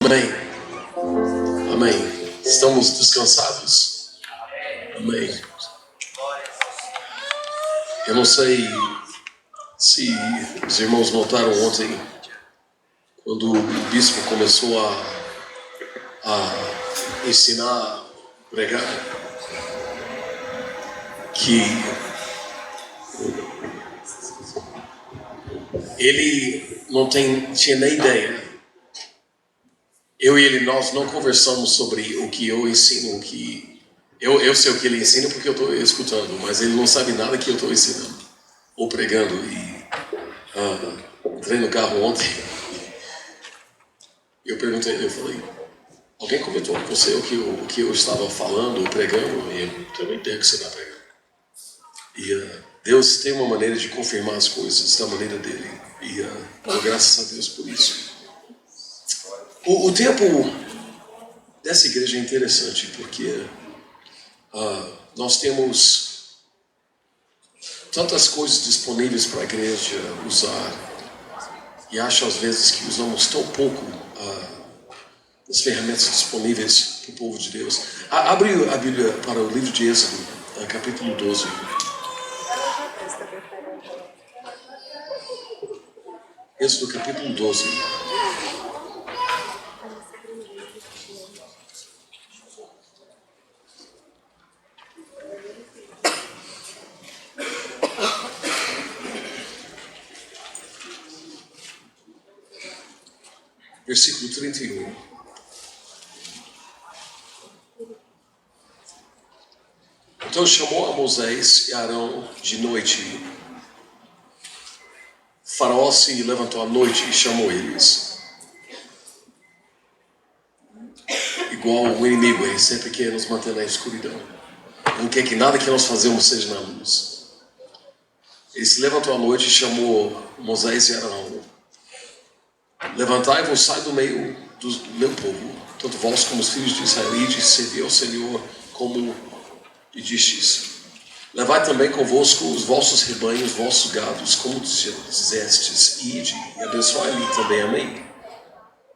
Amém. Amém. Estamos descansados? Amém. Eu não sei se os irmãos notaram ontem, quando o bispo começou a ensinar, a pregar, que ele não tinha nem ideia. Eu e ele, nós não conversamos sobre o que eu ensino, eu sei o que ele ensina porque eu estou escutando, mas ele não sabe nada que eu estou ensinando ou pregando. E entrei no carro ontem, eu perguntei, eu falei, alguém comentou com você o que eu estava falando ou pregando? E eu também tenho que você está pregando. E Deus tem uma maneira de confirmar as coisas da maneira dele. E graças a Deus por isso. O tempo dessa igreja é interessante porque nós temos tantas coisas disponíveis para a igreja usar, e acho às vezes que usamos tão pouco as ferramentas disponíveis para o povo de Deus. Abre a Bíblia para o livro de Êxodo, capítulo 12. Êxodo capítulo 12. Versículo 31. Então chamou a Moisés e Arão de noite. Faraó se levantou à noite e chamou eles. Igual o inimigo, ele sempre quer nos manter na escuridão. Não quer que nada que nós fazemos seja na luz. Ele se levantou à noite e chamou Moisés e Arão. Levantai-vos, sai do meio do meu povo, tanto vós como os filhos de Israel, e servi ao Senhor como lhe distes. Levai também convosco os vossos rebanhos, os vossos gados, como dizestes, ide e abençoai-lhe também. Amém.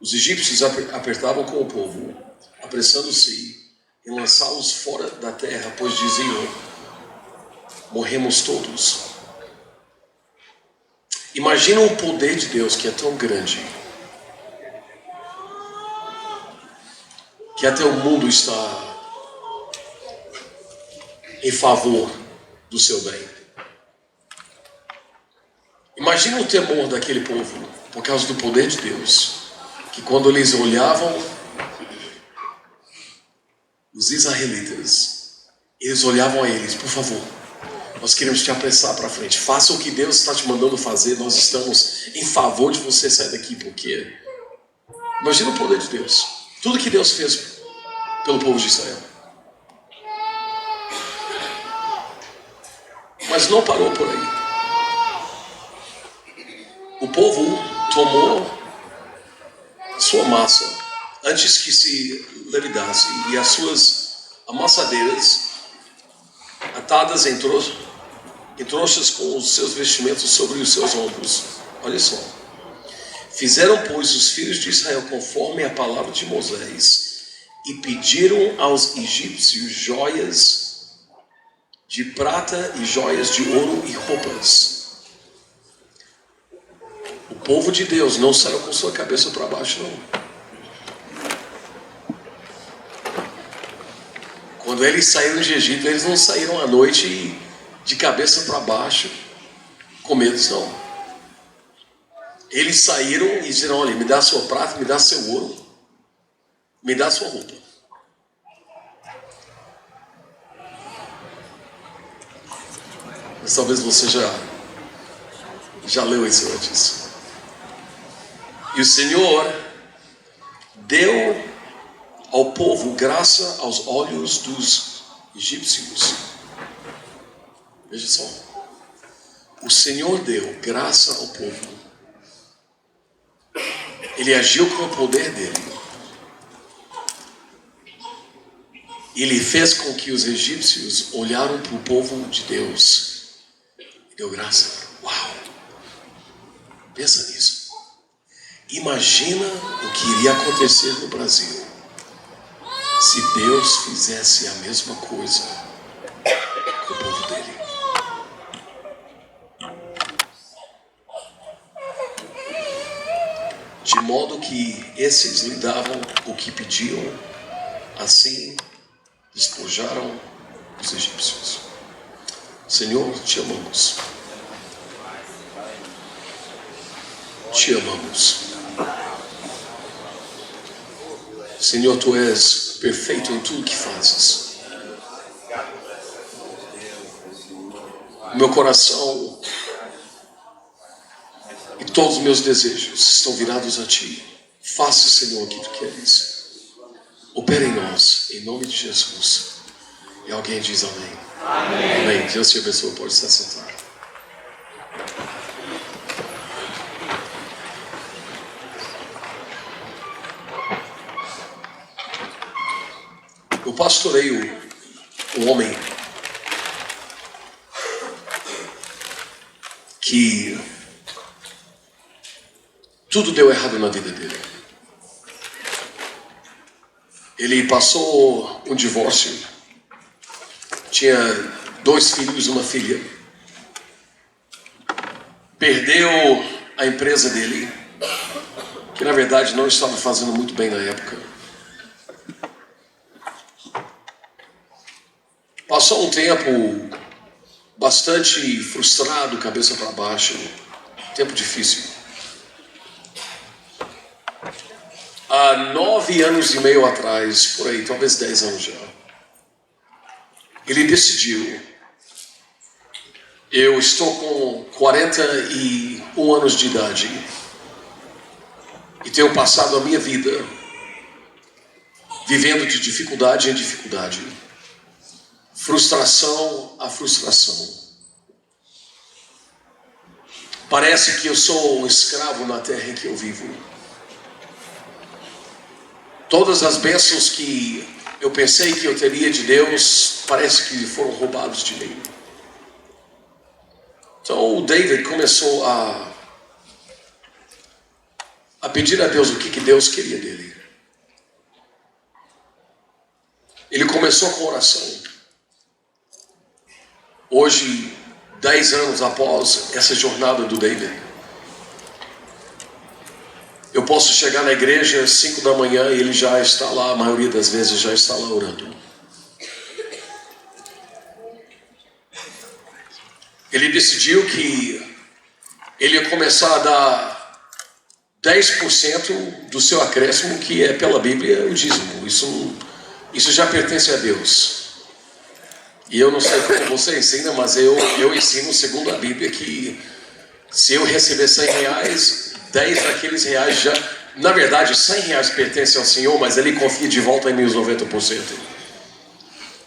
Os egípcios apertavam com o povo, apressando-se em lançá-los fora da terra, pois diziam, morremos todos. Imagina o poder de Deus que é tão grande, que até o mundo está em favor do seu bem. Imagina o temor daquele povo, por causa do poder de Deus, que quando eles olhavam os israelitas, eles olhavam a eles, por favor, nós queremos te apressar para frente, faça o que Deus está te mandando fazer, nós estamos em favor de você sair daqui, porque imagina o poder de Deus, tudo que Deus fez pelo povo de Israel. Mas não parou por aí. O povo tomou sua massa antes que se levidasse, e as suas amassadeiras atadas em trouxas com os seus vestimentos sobre os seus ombros. Olha só. Fizeram, pois, os filhos de Israel conforme a palavra de Moisés e pediram aos egípcios joias de prata e joias de ouro e roupas. O povo de Deus não saiu com sua cabeça para baixo, não. Quando eles saíram de Egito, eles não saíram à noite de cabeça para baixo com medo, não. Eles saíram e disseram, olha, me dá sua prata, me dá seu ouro, me dá sua roupa. Mas talvez você já leu isso antes. E o Senhor deu ao povo graça aos olhos dos egípcios. Veja só. O Senhor deu graça ao povo. Ele agiu com o poder dele. Ele fez com que os egípcios olharam para o povo de Deus. Deu graça. Uau! Pensa nisso. Imagina o que iria acontecer no Brasil se Deus fizesse a mesma coisa com o povo dele. De modo que esses lhe davam o que pediam, assim despojaram os egípcios. Senhor, te amamos. Te amamos. Senhor, tu és perfeito em tudo que fazes. Meu coração e todos os meus desejos estão virados a ti. Faça, Senhor, o que tu queres. Opera em nós, em nome de Jesus. E alguém diz amém. Amém. Amém. Deus te abençoe, pode estar sentado. Eu pastoreio um homem que tudo deu errado na vida dele. Ele passou um divórcio, tinha 2 filhos e uma filha, perdeu a empresa dele, que na verdade não estava fazendo muito bem na época. Passou um tempo bastante frustrado, cabeça para baixo, tempo difícil. Há 9 anos e meio atrás, por aí, talvez 10 anos já, ele decidiu: eu estou com 41 anos de idade e tenho passado a minha vida vivendo de dificuldade em dificuldade, frustração a frustração. Parece que eu sou um escravo na terra em que eu vivo. Todas as bênçãos que eu pensei que eu teria de Deus, parece que foram roubados de mim. Então o David começou a pedir a Deus o que Deus queria dele. Ele começou com oração. Hoje, 10 anos após essa jornada do David, eu posso chegar na igreja às 5 da manhã e ele já está lá, a maioria das vezes já está lá orando. Ele decidiu que ele ia começar a dar 10% do seu acréscimo, que é pela Bíblia o dízimo. Isso já pertence a Deus. E eu não sei como você ensina, mas eu ensino segundo a Bíblia que se eu receber 100 reais, 10 daqueles reais já... Na verdade, 100 reais pertencem ao Senhor, mas Ele confia de volta em mim os 90%.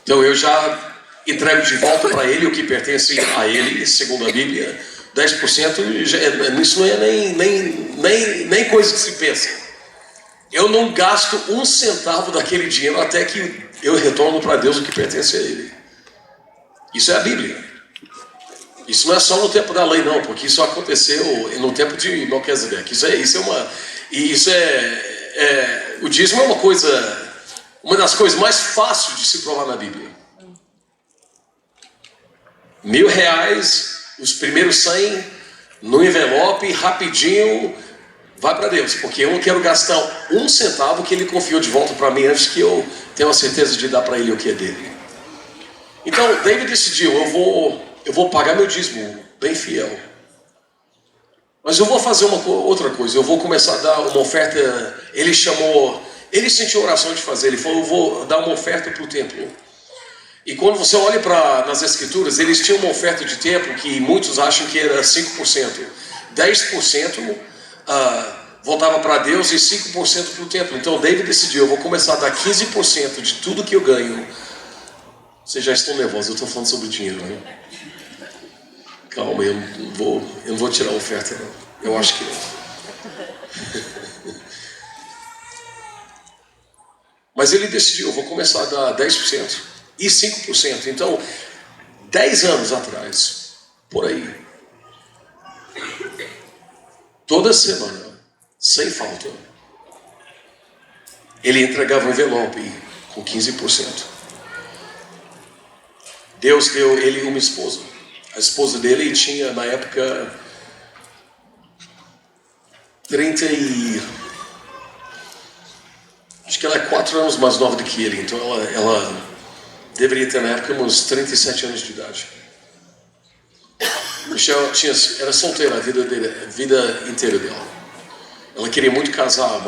Então eu já entrego de volta para Ele o que pertence a Ele, segundo a Bíblia. 10% isso não é nem coisa que se pensa. Eu não gasto um centavo daquele dinheiro até que eu retorno para Deus o que pertence a Ele. Isso é a Bíblia. Isso não é só no tempo da lei, não, porque isso aconteceu no tempo de Melquisedeque. O dízimo é uma das coisas mais fáceis de se provar na Bíblia. 1.000 reais, os primeiros 100 no envelope, rapidinho, vai para Deus, porque eu não quero gastar um centavo que Ele confiou de volta para mim antes que eu tenha a certeza de dar para Ele o que é dele. Então David decidiu: eu vou pagar meu dízimo bem fiel, mas eu vou fazer outra coisa. Eu vou começar a dar uma oferta. Ele sentiu a oração de fazer. Ele falou: eu vou dar uma oferta para o templo. E quando você olha nas escrituras, eles tinham uma oferta de templo que muitos acham que era 5%. 10% voltava para Deus e 5% para o templo. Então David decidiu: eu vou começar a dar 15% de tudo que eu ganho. Vocês já estão nervosos, eu estou falando sobre dinheiro, né? Calma, eu não vou tirar a oferta, não. Eu acho que não. Mas ele decidiu: eu vou começar a dar 10% e 5%. Então, 10 anos atrás, por aí, toda semana, sem falta. Ele entregava um envelope com 15%. Deus deu ele uma esposa. A esposa dele tinha, na época, 30 e... acho que ela é 4 anos mais nova do que ele. Então ela deveria ter, na época, uns 37 anos de idade. Michelle era solteira a vida inteira dela. Ela queria muito casar,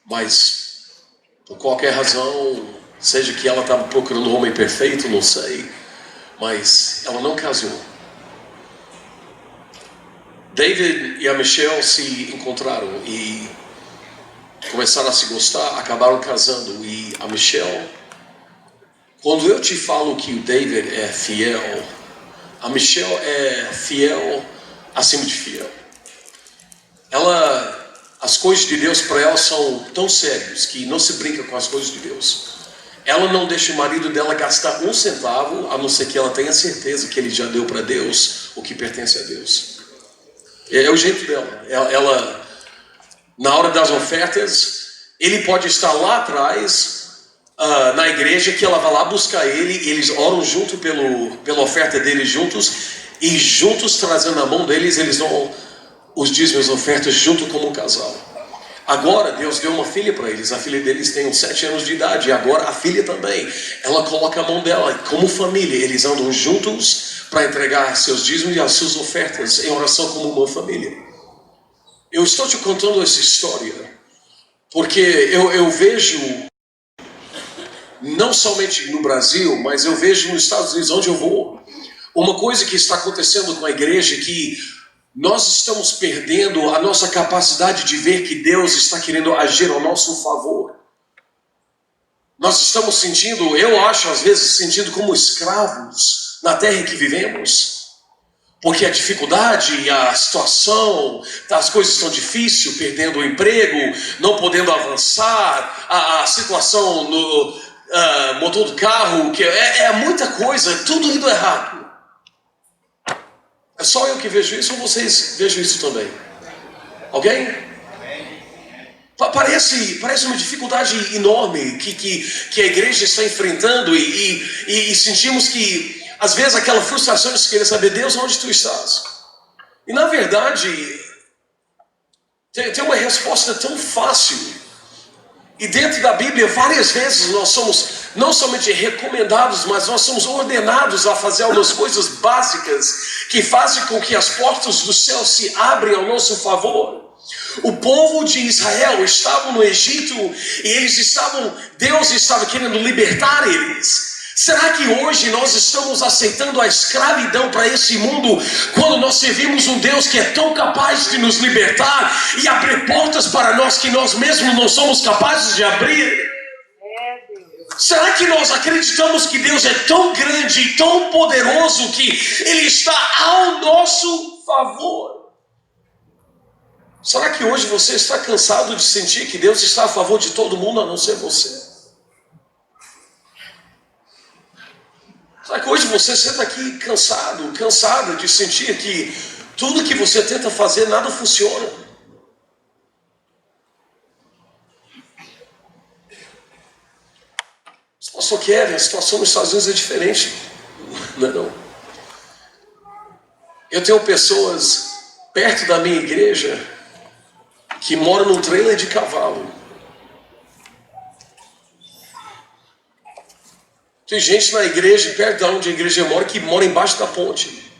mas por qualquer razão, seja que ela estava procurando um homem perfeito, não sei, mas ela não casou. David e a Michelle se encontraram e começaram a se gostar, acabaram casando. E a Michelle, quando eu te falo que o David é fiel, a Michelle é fiel acima de fiel. As coisas de Deus para ela são tão sérias que não se brinca com as coisas de Deus. Ela não deixa o marido dela gastar um centavo, a não ser que ela tenha certeza que ele já deu para Deus o que pertence a Deus. É o jeito dela. Ela, na hora das ofertas, ele pode estar lá atrás, na igreja, que ela vai lá buscar ele, eles oram junto pela oferta deles juntos, e juntos, trazendo na mão deles, eles dão os dízimos e ofertas junto como um casal. Agora Deus deu uma filha para eles. A filha deles tem uns 7 anos de idade. E agora a filha também. Ela coloca a mão dela. Como família, eles andam juntos para entregar seus dízimos e as suas ofertas em oração como uma família. Eu estou te contando essa história porque eu vejo, não somente no Brasil, mas eu vejo nos Estados Unidos, onde eu vou, uma coisa que está acontecendo com a igreja, que nós estamos perdendo a nossa capacidade de ver que Deus está querendo agir ao nosso favor. Nós estamos sentindo, eu acho às vezes, sentindo como escravos na terra em que vivemos. Porque a dificuldade, a situação, as coisas estão difíceis, perdendo o emprego, não podendo avançar, a situação no motor do carro, que é muita coisa, tudo indo errado. É só eu que vejo isso ou vocês vejam isso também? Alguém? Parece uma dificuldade enorme que a igreja está enfrentando e sentimos que, às vezes, aquela frustração de querer saber, Deus, onde tu estás? E, na verdade, tem uma resposta tão fácil. E dentro da Bíblia, várias vezes nós somos não somente recomendados, mas nós somos ordenados a fazer algumas coisas básicas que fazem com que as portas do céu se abrem ao nosso favor. O povo de Israel estava no Egito e Deus estava querendo libertar eles. Será que hoje nós estamos aceitando a escravidão para esse mundo, quando nós servimos um Deus que é tão capaz de nos libertar e abrir portas para nós que nós mesmos não somos capazes de abrir? Será que nós acreditamos que Deus é tão grande e tão poderoso que Ele está ao nosso favor? Será que hoje você está cansado de sentir que Deus está a favor de todo mundo a não ser você? Será que hoje você senta aqui cansado de sentir que tudo que você tenta fazer nada funciona? Pastor Kevin, a situação nos Estados Unidos é diferente. Não. Eu tenho pessoas perto da minha igreja que moram num trailer de cavalo. Tem gente na igreja, perto de onde a igreja mora, que mora embaixo da ponte.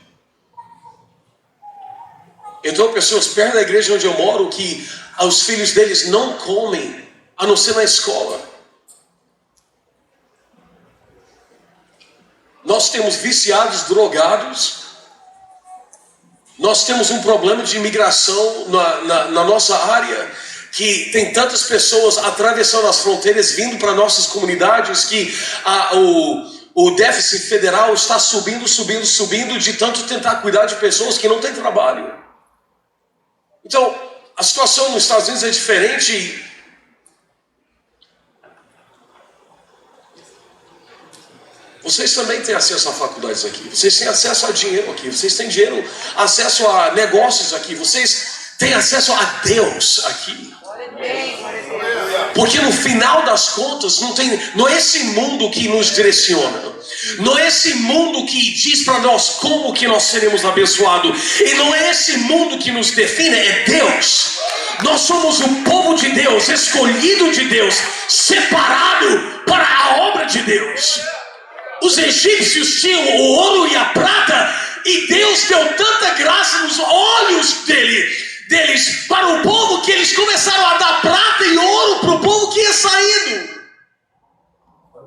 Então, pessoas perto da igreja onde eu moro, que os filhos deles não comem, a não ser na escola. Nós temos viciados, drogados. Nós temos um problema de imigração na nossa área, que tem tantas pessoas atravessando as fronteiras, vindo para nossas comunidades, que o déficit federal está subindo, de tanto tentar cuidar de pessoas que não têm trabalho. Então, a situação nos Estados Unidos é diferente. Vocês também têm acesso a faculdades aqui, vocês têm acesso a dinheiro aqui, vocês têm acesso a negócios aqui, vocês tem acesso a Deus aqui. Porque no final das contas não é esse mundo que nos direciona, não é esse mundo que diz para nós como que nós seremos abençoados, e não é esse mundo que nos define, é Deus. Nós somos o povo de Deus, escolhido de Deus, separado para a obra de Deus. Os egípcios tinham o ouro e a prata, e Deus deu tanta graça nos olhos deles para o povo, que eles começaram a dar prata e ouro para o povo que ia saindo.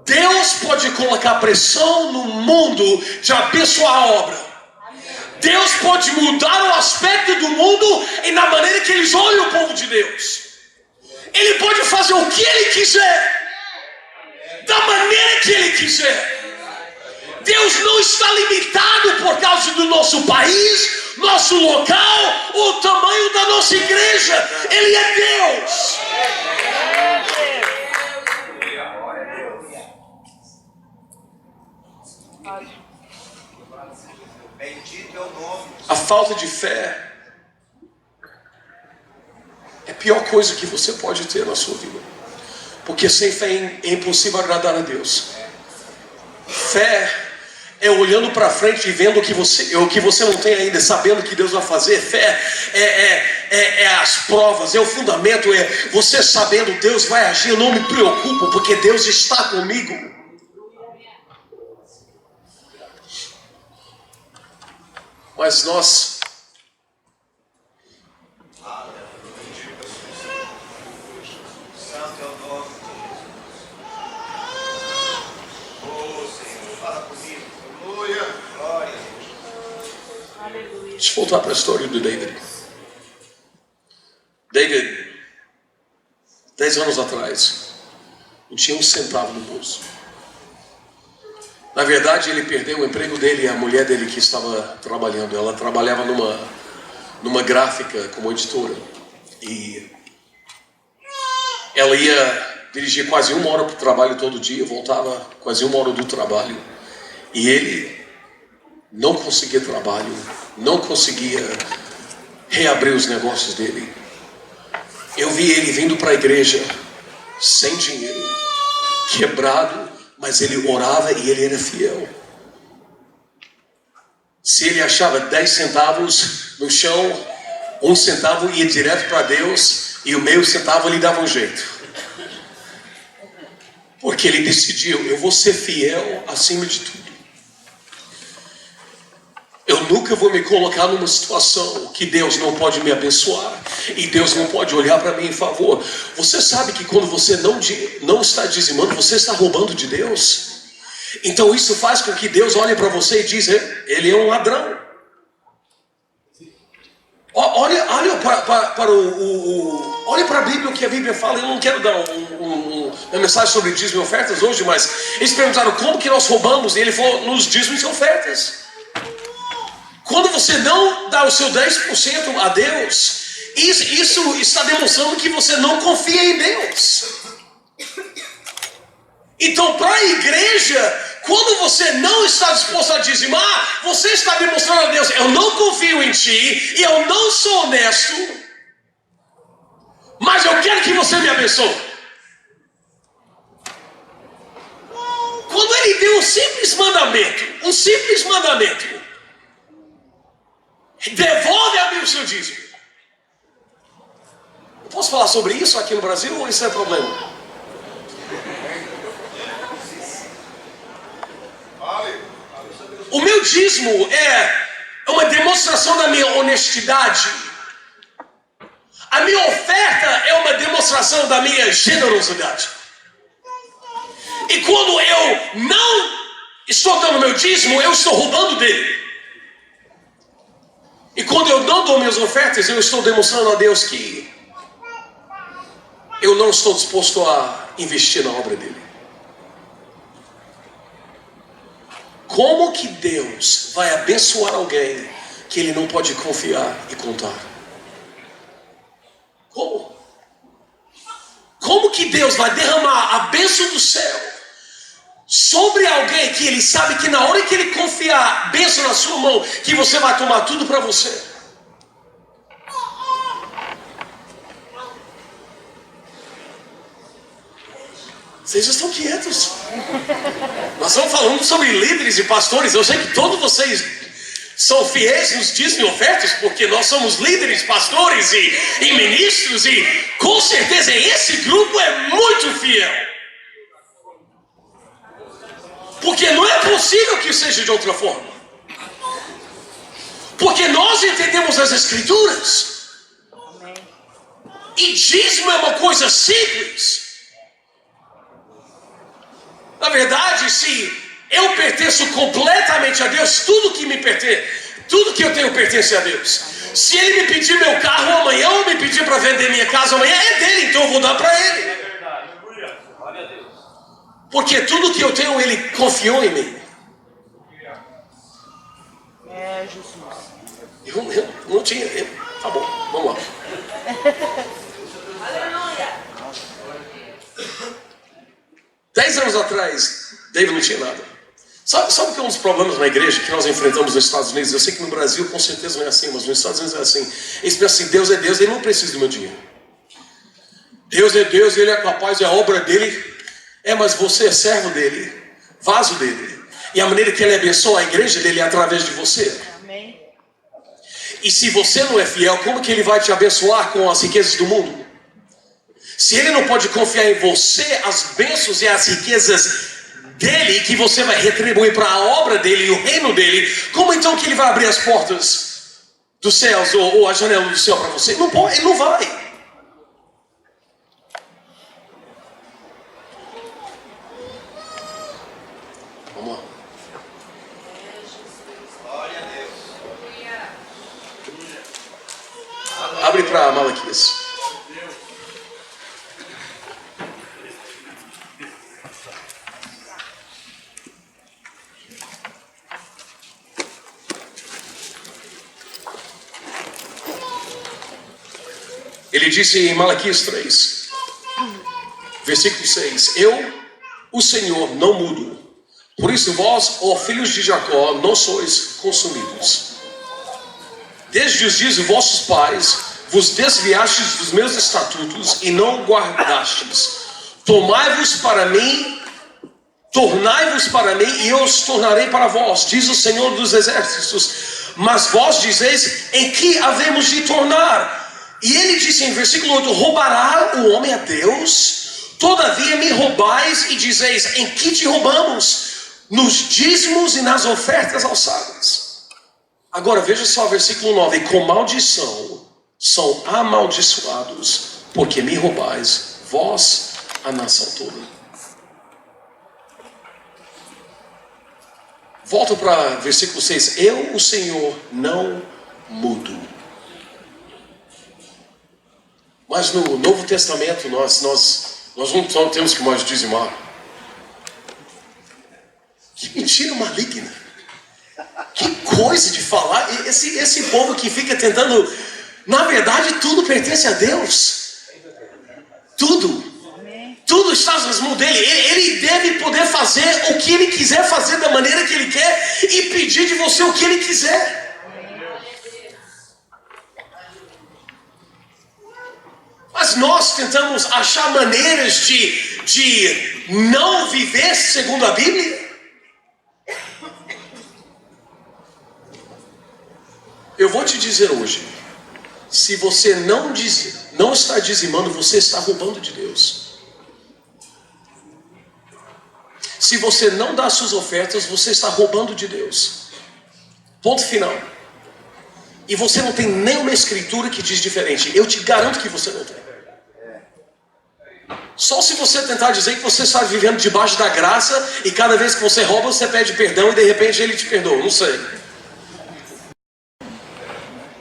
Deus pode colocar pressão no mundo de abençoar a obra. Deus pode mudar o aspecto do mundo e na maneira que eles olham o povo de Deus. Ele pode fazer o que Ele quiser, da maneira que Ele quiser. Deus não está limitado por causa do nosso país, nosso local, ou o tamanho da nossa igreja. Ele é Deus. A falta de fé é a pior coisa que você pode ter na sua vida. Porque sem fé é impossível agradar a Deus. Fé é olhando para frente e vendo o que você não tem ainda, sabendo que Deus vai fazer. Fé é as provas, é o fundamento, é você sabendo Deus vai agir. Eu não me preocupo porque Deus está comigo. Mas nós deixa eu voltar para a história do David. David, 10 anos atrás, não tinha um centavo no bolso. Na verdade, ele perdeu o emprego dele e a mulher dele que estava trabalhando. Ela trabalhava numa gráfica como editora. E ela ia dirigir quase 1 hora para o trabalho todo dia, voltava quase 1 hora do trabalho. E ele não conseguia trabalho, não conseguia reabrir os negócios dele. Eu vi ele vindo para a igreja sem dinheiro, quebrado, mas ele orava e ele era fiel. Se ele achava 10 centavos no chão, 1 centavo ia direto para Deus e o meio centavo ele dava um jeito. Porque ele decidiu, eu vou ser fiel acima de tudo. Eu nunca vou me colocar numa situação que Deus não pode me abençoar e Deus não pode olhar para mim em favor. Você sabe que quando você não está dizimando, você está roubando de Deus. Então isso faz com que Deus olhe para você e diz, ele é um ladrão. Olha para a Bíblia, o que a Bíblia fala. Eu não quero dar uma mensagem sobre dízimo e ofertas hoje, mas eles perguntaram como que nós roubamos, e ele falou, nos dízimos e ofertas. Quando você não dá o seu 10% a Deus, isso está demonstrando que você não confia em Deus. Então, para a igreja, quando você não está disposto a dizimar, você está demonstrando a Deus, eu não confio em ti, e eu não sou honesto, mas eu quero que você me abençoe. Quando ele deu um simples mandamento, devolve a mim o seu dízimo. Eu posso falar sobre isso aqui no Brasil ou isso é problema? O meu dízimo é uma demonstração da minha honestidade. A minha oferta é uma demonstração da minha generosidade. E quando eu não estou dando meu dízimo, eu estou roubando dele. E quando eu não dou minhas ofertas, eu estou demonstrando a Deus que eu não estou disposto a investir na obra dele. Como que Deus vai abençoar alguém que ele não pode confiar e contar? Como? Como que Deus vai derramar a bênção do céu sobre alguém que ele sabe que na hora que ele confiar a bênção na sua mão, que você vai tomar tudo para você? Vocês estão quietos. Nós estamos falando sobre líderes e pastores. Eu sei que todos vocês são fiéis nos dízimos e ofertas, porque nós somos líderes, pastores e ministros, e com certeza esse grupo é muito fiel. Porque não é possível que seja de outra forma. Porque nós entendemos as Escrituras. E dízimo é uma coisa simples. Na verdade, se eu pertenço completamente a Deus, tudo que me pertence, tudo que eu tenho pertence a Deus. Se Ele me pedir meu carro amanhã, ou me pedir para vender minha casa amanhã, é dele, então eu vou dar para Ele. Porque tudo que eu tenho, Ele confiou em mim. É, Jesus. Eu não tinha. Tá bom, vamos lá. Aleluia. 10 anos atrás, David não tinha nada. Sabe que é um dos problemas na igreja que nós enfrentamos nos Estados Unidos? Eu sei que no Brasil com certeza não é assim, mas nos Estados Unidos é assim. Eles pensam assim, Deus é Deus, Ele não precisa do meu dinheiro. Deus é Deus, Ele é capaz, é a obra dEle. Mas você é servo dEle, vaso dEle. E a maneira que Ele abençoa a igreja dEle é através de você. Amém. E se você não é fiel, como que Ele vai te abençoar com as riquezas do mundo? Se Ele não pode confiar em você as bênçãos e as riquezas dele, que você vai retribuir para a obra dele e o reino dele, como então que Ele vai abrir as portas dos céus ou a janela do céu para você? Não pode, Ele não vai. Vamos lá. Abre para Malaquias. Ele disse em Malaquias 3, versículo 6, eu, o Senhor, não mudo. Por isso vós, ó filhos de Jacó, não sois consumidos. Desde os dias de vossos pais, vos desviastes dos meus estatutos e não guardastes. Tornai-vos para mim, e eu os tornarei para vós, diz o Senhor dos Exércitos. Mas vós dizeis, em que havemos de tornar? E ele disse em versículo 8, roubará o homem a Deus? Todavia me roubais e dizeis, em que te roubamos? Nos dízimos e nas ofertas alçadas. Agora veja só o versículo 9, com maldição são amaldiçoados, porque me roubais, vós, a nação toda. Volto para versículo 6, eu, o Senhor, não mudo. Mas no Novo Testamento nós não temos que mais dizimar. Que mentira maligna. Que coisa de falar. Esse povo que fica tentando... Na verdade, tudo pertence a Deus. Tudo. Tudo está nas mãos dele. Ele deve poder fazer o que ele quiser fazer da maneira que ele quer e pedir de você o que ele quiser. Mas nós tentamos achar maneiras de não viver segundo a Bíblia. Eu vou te dizer hoje, se você não está dizimando, você está roubando de Deus. Se você não dá suas ofertas, você está roubando de Deus. Ponto final. E você não tem nenhuma escritura que diz diferente. Eu te garanto que você não tem. Só se você tentar dizer que você está vivendo debaixo da graça e cada vez que você rouba, você pede perdão e de repente Ele te perdoa. Não sei.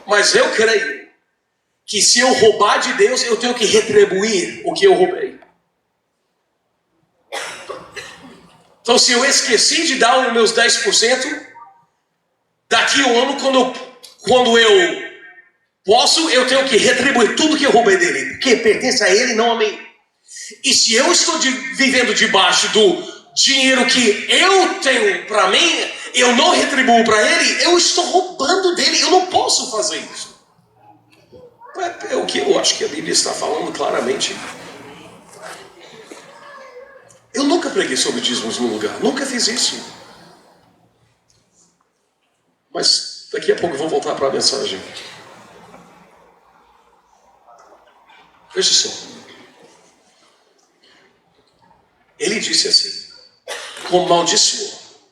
Mas eu creio que se eu roubar de Deus, eu tenho que retribuir o que eu roubei. Então, se eu esqueci de dar os meus 10%, daqui a um ano, quando eu posso, eu tenho que retribuir tudo que eu roubei dele, porque pertence a ele, não a mim. E se eu estou vivendo debaixo do dinheiro que eu tenho para mim, eu não retribuo para ele, eu estou roubando dele, eu não posso fazer isso. É o que eu acho que a Bíblia está falando claramente. Eu nunca preguei sobre dízimos no lugar, nunca fiz isso. Mas daqui a pouco eu vou voltar para a mensagem. Veja só. Ele disse assim: como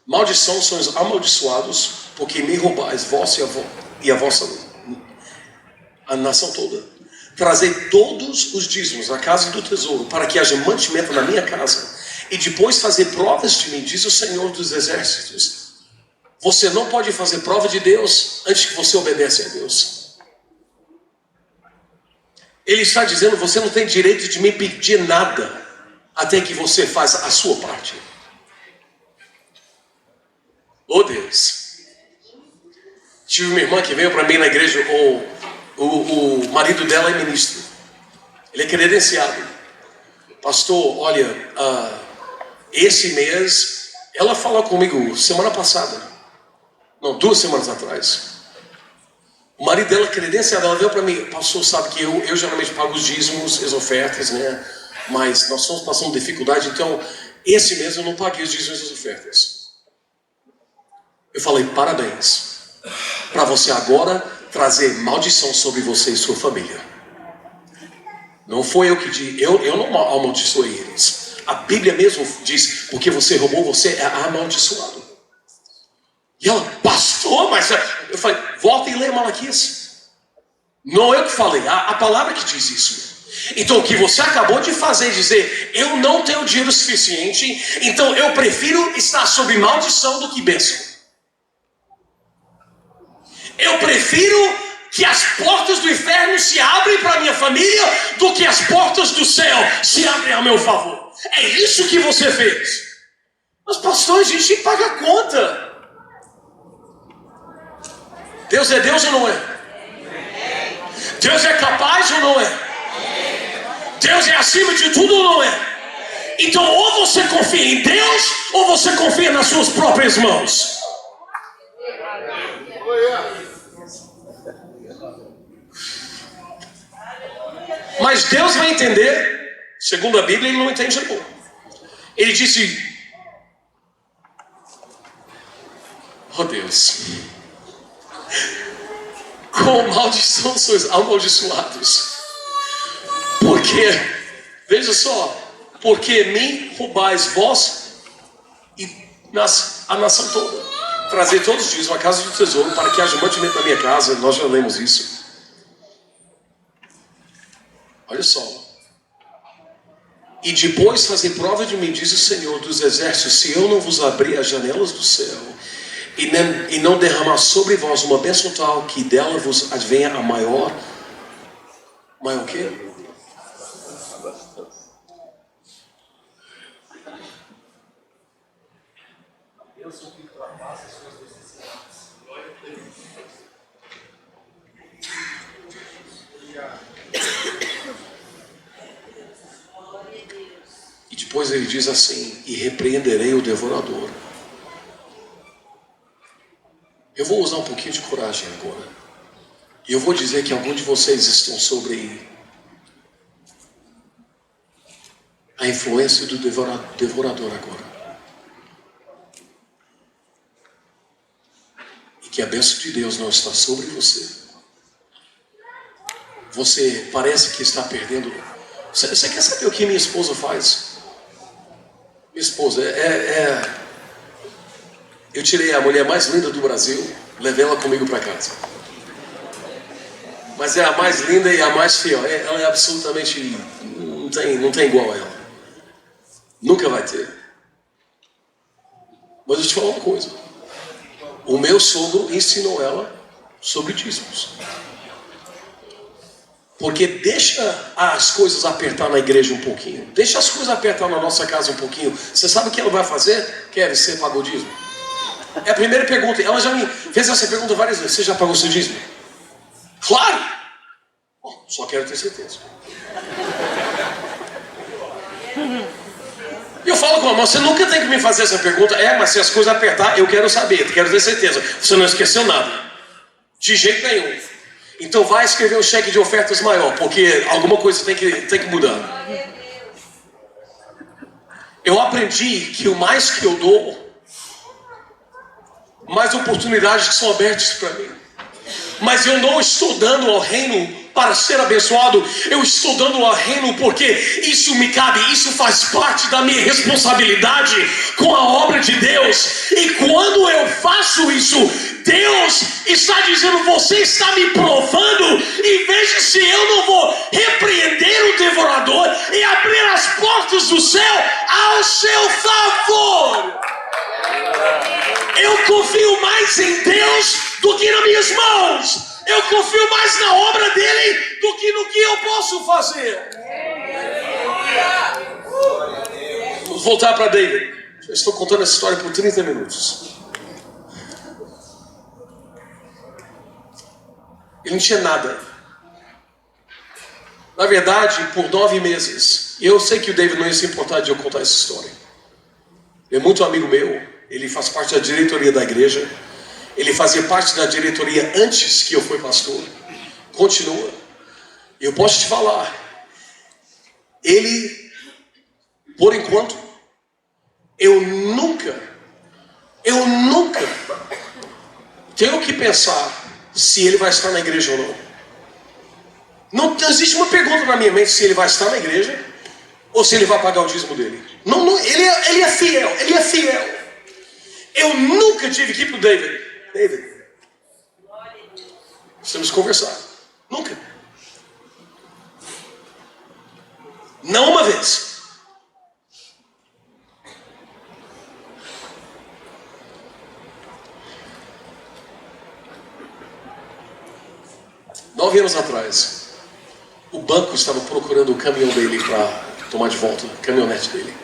maldição são os amaldiçoados, porque me roubais, vós e a vossa a nação toda. Trazei todos os dízimos à casa do tesouro, para que haja mantimento na minha casa, e depois fazer provas de mim, diz o Senhor dos Exércitos. Você não pode fazer prova de Deus antes que você obedece a Deus. Ele está dizendo: você não tem direito de me pedir nada até que você faça a sua parte. Oh Deus. Tive uma irmã que veio para mim na igreja. O marido dela é ministro. Ele é credenciado. Pastor, olha, esse mês, ela falou comigo semana passada. Não, 2 semanas atrás. O marido dela é credenciado. Ela veio para mim: pastor, sabe que eu geralmente pago os dízimos, as ofertas, né? Mas nós estamos passando dificuldade, então esse mês eu não paguei os dízimos e as ofertas. Eu falei: parabéns. Para você agora trazer maldição sobre você e sua família. Não foi eu que disse, eu não amaldiçoei eles. A Bíblia mesmo diz: porque você roubou, você é amaldiçoado. E ela: pastor, mas eu falei: volta e lê Malaquias. Não eu que falei, a palavra que diz isso. Então o que você acabou de fazer, dizer: eu não tenho dinheiro suficiente, então eu prefiro estar sob maldição do que bênção. Eu prefiro que as portas do inferno se abrem para a minha família do que as portas do céu se abrem a meu favor. É isso que você fez. Mas pastor, a gente tem que pagar a conta. Deus é Deus ou não é? Deus é capaz ou não é? Deus é acima de tudo ou não é? Então ou você confia em Deus ou você confia nas suas próprias mãos. Mas Deus vai entender. Segundo a Bíblia, ele não entende não. Ele disse: oh Deus, com maldição sois amaldiçoados, porque, veja só, porque me roubais vós e a nação toda. Trazer todos os dias uma casa do tesouro, para que haja mantimento na minha casa. Nós já lemos isso. Olha só. E depois fazer prova de mim, diz o Senhor dos Exércitos, se eu não vos abrir as janelas do céu e não derramar sobre vós uma bênção tal que dela vos advenha a maior o quê? E depois ele diz assim: e repreenderei o devorador. Eu vou usar um pouquinho de coragem agora. E eu vou dizer que alguns de vocês estão sobre a influência do devorador agora. E que a bênção de Deus não está sobre você. Você parece que está perdendo. Você quer saber o que minha esposa faz? Minha esposa eu tirei a mulher mais linda do Brasil, levei ela comigo para casa. Mas é a mais linda e a mais fiel. Ela é absolutamente... Não tem igual a ela. Nunca vai ter. Mas eu te falo uma coisa. O meu sogro ensinou ela sobre dízimos. Porque deixa as coisas apertar na igreja um pouquinho. Deixa as coisas apertar na nossa casa um pouquinho. Você sabe o que ela vai fazer? Kevin, você pagou dízimo? É a primeira pergunta. Ela já me fez essa pergunta várias vezes. Você já pagou seu dízimo? Claro! Bom, só quero ter certeza. E eu falo com ela: você nunca tem que me fazer essa pergunta. Mas se as coisas apertar, eu quero saber, quero ter certeza. Você não esqueceu nada. De jeito nenhum. Então vai escrever um cheque de ofertas maior, porque alguma coisa tem que mudar. Eu aprendi que o mais que eu dou, mais oportunidades que são abertas para mim. Mas eu não estou dando ao reino para ser abençoado, eu estou dando ao reino porque isso me cabe, isso faz parte da minha responsabilidade com a obra de Deus. E quando eu faço isso, Deus está dizendo: você está me provando, e veja se eu não vou repreender o devorador e abrir as portas do céu ao seu favor. Eu confio mais em Deus do que nas minhas mãos. Eu confio mais na obra dele do que no que eu posso fazer. Vamos voltar para David. Eu estou contando essa história por 30 minutos. Ele não tinha nada. Na verdade, por 9 meses. E eu sei que o David não ia se importar de eu contar essa história. Ele é muito amigo meu. Ele faz parte da diretoria da igreja. Ele fazia parte da diretoria antes que eu fui pastor. Continua. Eu posso te falar. Ele, por enquanto, eu nunca tenho que pensar se ele vai estar na igreja ou não. Não existe uma pergunta na minha mente se ele vai estar na igreja ou se ele vai pagar o dízimo dele. Não, ele é fiel. Eu nunca tive que ir para o David, precisamos conversar. Nunca. Não uma vez. Nove anos atrás, o banco estava procurando o caminhão dele para tomar de volta, a caminhonete dele.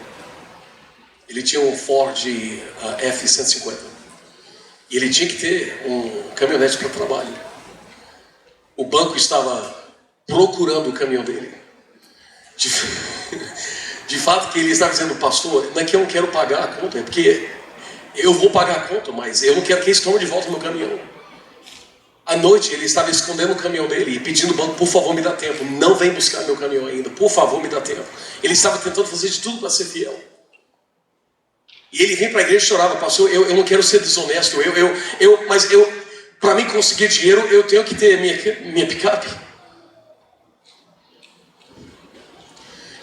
Ele tinha um Ford F-150. E ele tinha que ter um caminhonete para trabalho. O banco estava procurando o caminhão dele. De fato que ele estava dizendo: pastor, não é que eu não quero pagar a conta, é porque eu vou pagar a conta, mas eu não quero que eles tomem de volta o meu caminhão. À noite ele estava escondendo o caminhão dele e pedindo ao banco: por favor, me dá tempo, não vem buscar meu caminhão ainda, por favor, me dá tempo. Ele estava tentando fazer de tudo para ser fiel. E ele vinha para a igreja e chorava: pastor, eu não quero ser desonesto, mas para mim conseguir dinheiro, eu tenho que ter minha picape.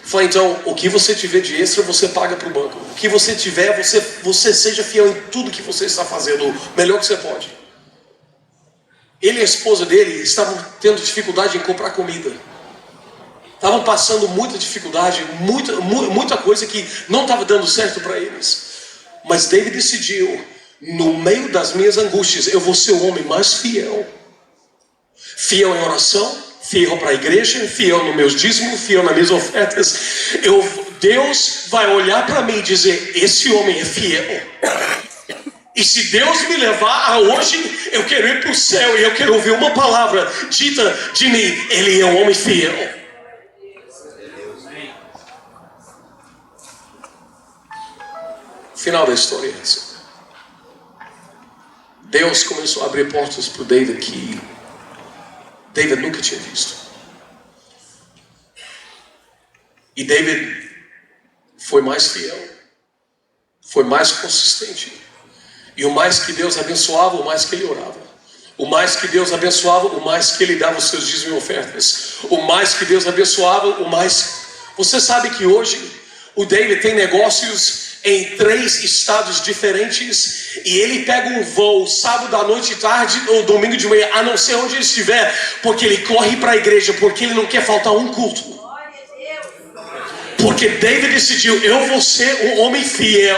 Falei: então, o que você tiver de extra, você paga para o banco. O que você tiver, você seja fiel em tudo que você está fazendo, o melhor que você pode. Ele e a esposa dele estavam tendo dificuldade em comprar comida. Estavam passando muita dificuldade, muita coisa que não estava dando certo para eles. Mas David decidiu: no meio das minhas angústias, eu vou ser o homem mais fiel. Fiel em oração, fiel para a igreja, fiel nos meus dízimos, fiel nas minhas ofertas. Deus vai olhar para mim e dizer: esse homem é fiel. E se Deus me levar a hoje, eu quero ir para o céu e eu quero ouvir uma palavra dita de mim: ele é um homem fiel. Final da história é essa. Deus começou a abrir portas para o David que David nunca tinha visto. E David foi mais fiel, foi mais consistente. E o mais que Deus abençoava, o mais que ele orava. O mais que Deus abençoava, o mais que ele dava os seus dízimos e ofertas. O mais que Deus abençoava, o mais... Você sabe que hoje o David tem negócios em 3 estados diferentes, e ele pega um voo sábado à noite e tarde ou domingo de manhã, a não ser onde ele estiver, porque ele corre para a igreja, porque ele não quer faltar um culto. Porque David decidiu: eu vou ser um homem fiel.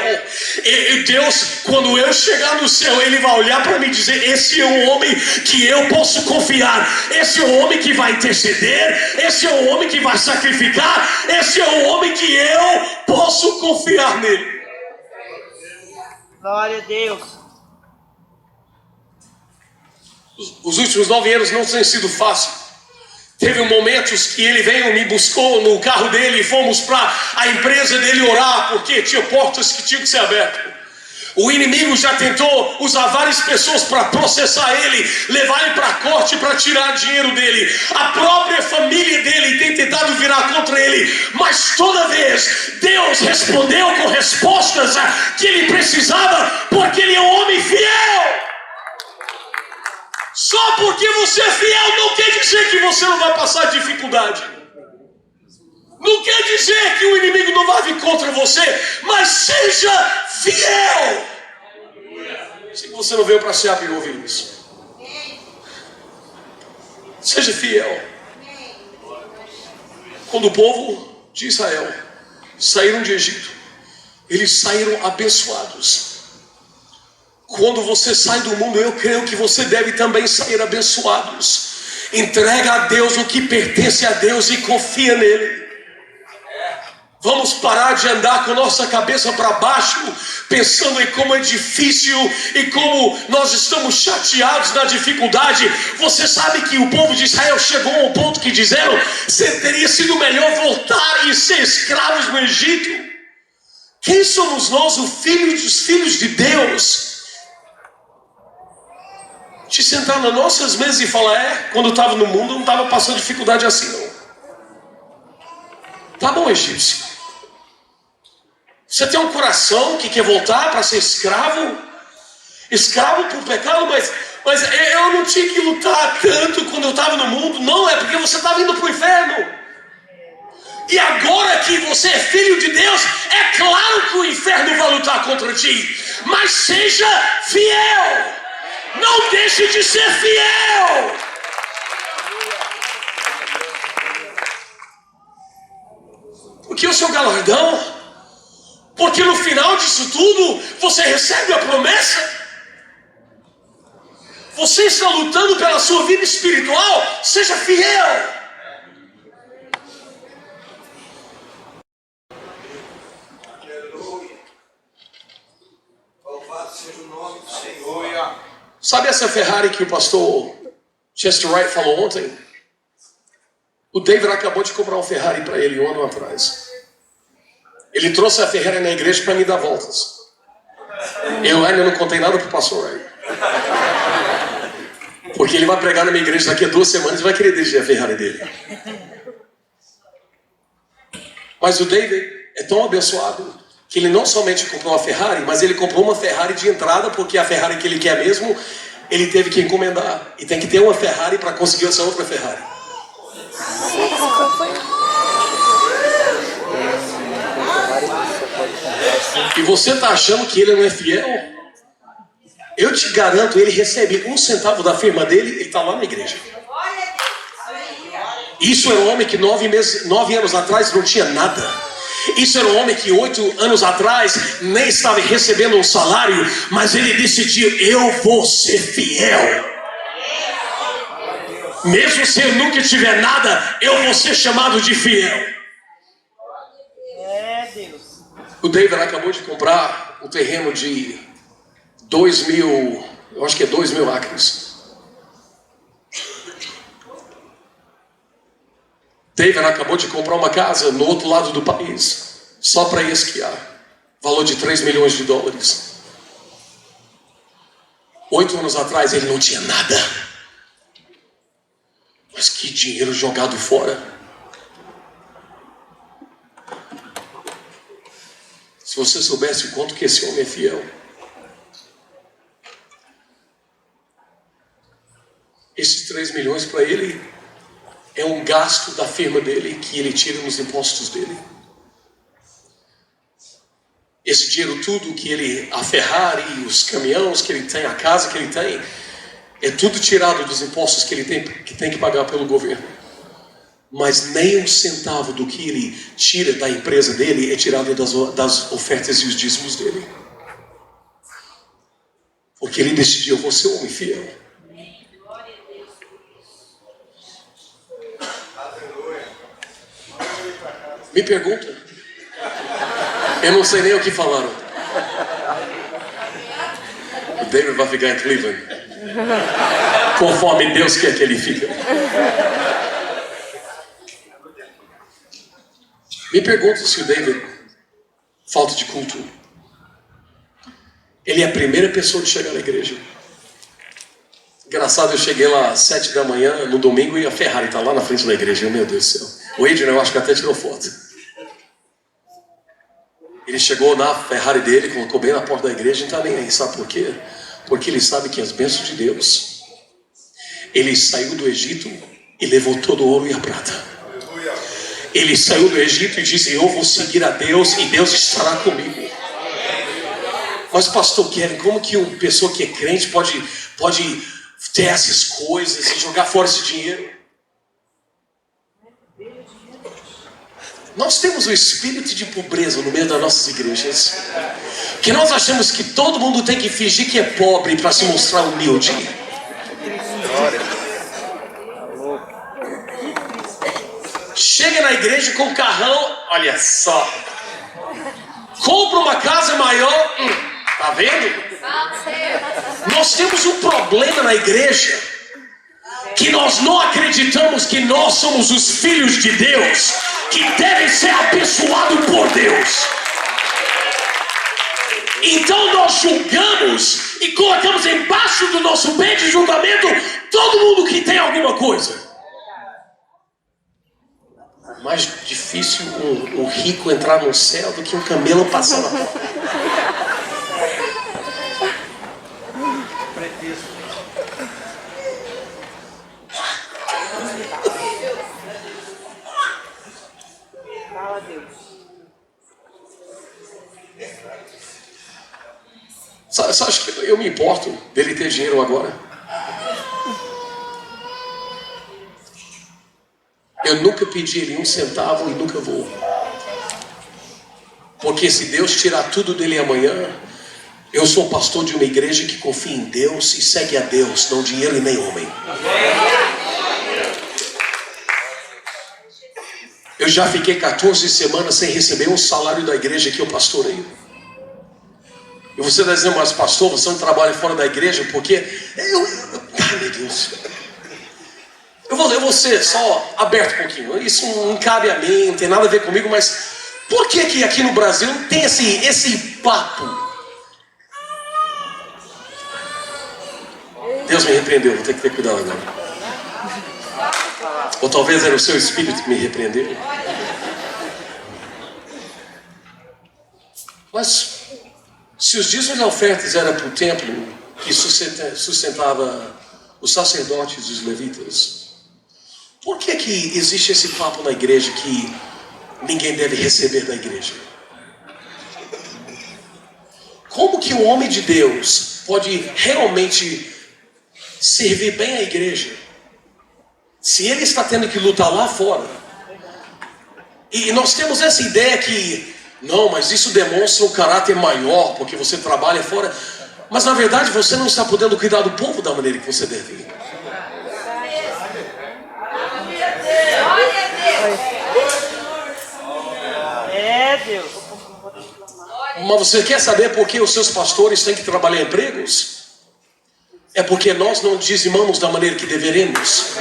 E Deus, quando eu chegar no céu, ele vai olhar para mim e dizer: esse é um homem que eu posso confiar. Esse é um homem que vai interceder. Esse é um homem que vai sacrificar. Esse é um homem que eu posso confiar nele. Glória a Deus. Os últimos 9 anos não têm sido fáceis. Teve momentos que ele veio, me buscou no carro dele e fomos para a empresa dele orar, porque tinha portas que tinham que ser abertas. O inimigo já tentou usar várias pessoas para processar ele, levar ele para a corte para tirar dinheiro dele. A própria família dele tem tentado virar contra ele, mas toda vez Deus respondeu com respostas que ele precisava, porque ele é um homem fiel. Só porque você é fiel não quer dizer que você não vai passar dificuldade. Não quer dizer que o inimigo não vai vir contra você, mas seja fiel. Sei que você não veio para ser para ouvir isso. Seja fiel. Quando o povo de Israel saíram de Egito, eles saíram abençoados. Quando você sai do mundo, eu creio que você deve também sair abençoados. Entrega a Deus o que pertence a Deus e confia nele. Vamos parar de andar com nossa cabeça para baixo, pensando em como é difícil e como nós estamos chateados na dificuldade. Você sabe que o povo de Israel chegou ao ponto que disseram: teria sido melhor voltar e ser escravos no Egito. Quem somos nós, os filhos de Deus, de sentar nas nossas mesas e falar: quando eu estava no mundo, eu não estava passando dificuldade assim não. Tá bom, egípcio. Você tem um coração que quer voltar para ser escravo? Escravo por pecado, mas eu não tinha que lutar tanto quando eu estava no mundo. Não, é porque você estava indo para o inferno. E agora que você é filho de Deus, é claro que o inferno vai lutar contra ti. Mas seja fiel. Não deixe de ser fiel. Porque o seu galardão, porque no final disso tudo você recebe a promessa. Você está lutando pela sua vida espiritual, seja fiel. Louvado seja o nome do Senhor. Sabe essa Ferrari que o pastor Chester Wright falou ontem? O David acabou de comprar uma Ferrari para ele um ano atrás. Ele trouxe a Ferrari na igreja para me dar voltas. Eu ainda não contei nada para o pastor Wright. Porque ele vai pregar na minha igreja daqui a 2 semanas e vai querer dirigir a Ferrari dele. Mas o David é tão abençoado que ele não somente comprou uma Ferrari, mas ele comprou uma Ferrari de entrada, porque a Ferrari que ele quer mesmo, ele teve que encomendar. E tem que ter uma Ferrari para conseguir essa outra Ferrari. E você está achando que ele não é fiel? Eu te garanto, ele recebe 1 centavo da firma dele, ele está lá na igreja. Isso era um homem que 9 anos atrás não tinha nada. Isso era um homem que 8 anos atrás nem estava recebendo um salário, mas ele decidiu: eu vou ser fiel. Mesmo se eu nunca tiver nada, eu vou ser chamado de fiel. O David acabou de comprar um terreno de 2.000, eu acho que é 2.000 acres. David acabou de comprar uma casa no outro lado do país, só para ir esquiar. Valor de $3 milhões. 8 anos atrás ele não tinha nada. Mas que dinheiro jogado fora. Se você soubesse o quanto que esse homem é fiel. Esses 3 milhões para ele é um gasto da firma dele que ele tira nos impostos dele. Esse dinheiro tudo que ele, a Ferrari, os caminhões que ele tem, a casa que ele tem, é tudo tirado dos impostos que ele tem que pagar pelo governo. Mas nem 1 centavo do que ele tira da empresa dele é tirado das ofertas e os dízimos dele. Porque ele decidiu: eu vou ser um homem fiel. Me pergunta. Eu não sei nem o que falaram. O David vai ficar em Cleveland, conforme Deus quer que ele fique. Me pergunto se o David falta de culto. Ele é a primeira pessoa de chegar na igreja. Engraçado, eu cheguei lá às 7 da manhã, no domingo, e a Ferrari está lá na frente da igreja. Meu Deus do céu. O Adrian, eu acho que até tirou foto. Ele chegou na Ferrari dele, colocou bem na porta da igreja, não está nem aí. Sabe por quê? Porque ele sabe que as bênçãos de Deus, ele saiu do Egito e levou todo o ouro e a prata. Ele saiu do Egito e disse: eu vou seguir a Deus e Deus estará comigo. Mas pastor Kevin, como que uma pessoa que é crente pode ter essas coisas e jogar fora esse dinheiro? Nós temos o espírito de pobreza no meio das nossas igrejas, que nós achamos que todo mundo tem que fingir que é pobre para se mostrar humilde. Chega na igreja com o carrão, olha só, compra uma casa maior, tá vendo? Nós temos um problema na igreja, que nós não acreditamos que nós somos os filhos de Deus, que devem ser abençoados por Deus. Então nós julgamos e colocamos embaixo do nosso pé de julgamento todo mundo que tem alguma coisa. Mais difícil um rico entrar no céu do que um camelo passar na porta. Você acha que eu me importo dele ter dinheiro agora? Eu nunca pedi ele um centavo e nunca vou. Porque se Deus tirar tudo dele amanhã, eu sou pastor de uma igreja que confia em Deus e segue a Deus, não dinheiro e nem homem. Eu já fiquei 14 semanas sem receber um salário da igreja que eu pastorei. E você está dizendo: mas pastor, você não trabalha fora da igreja? Porque ai meu Deus, eu vou ser só aberto um pouquinho. Isso não cabe a mim, não tem nada a ver comigo. Mas por que aqui no Brasil tem esse papo? Deus me repreendeu, vou ter que ter cuidado agora. Ou talvez era o seu espírito que me repreendeu. Mas se os dízimos e ofertas eram para o templo que sustentava os sacerdotes e os levitas, por que existe esse papo na igreja que ninguém deve receber da igreja? Como que o homem de Deus pode realmente servir bem a igreja se ele está tendo que lutar lá fora? E nós temos essa ideia que não, mas isso demonstra um caráter maior, porque você trabalha fora. Mas na verdade você não está podendo cuidar do povo da maneira que você deve. É Deus. Mas você quer saber por que os seus pastores têm que trabalhar em empregos? É porque nós não dizimamos da maneira que deveremos.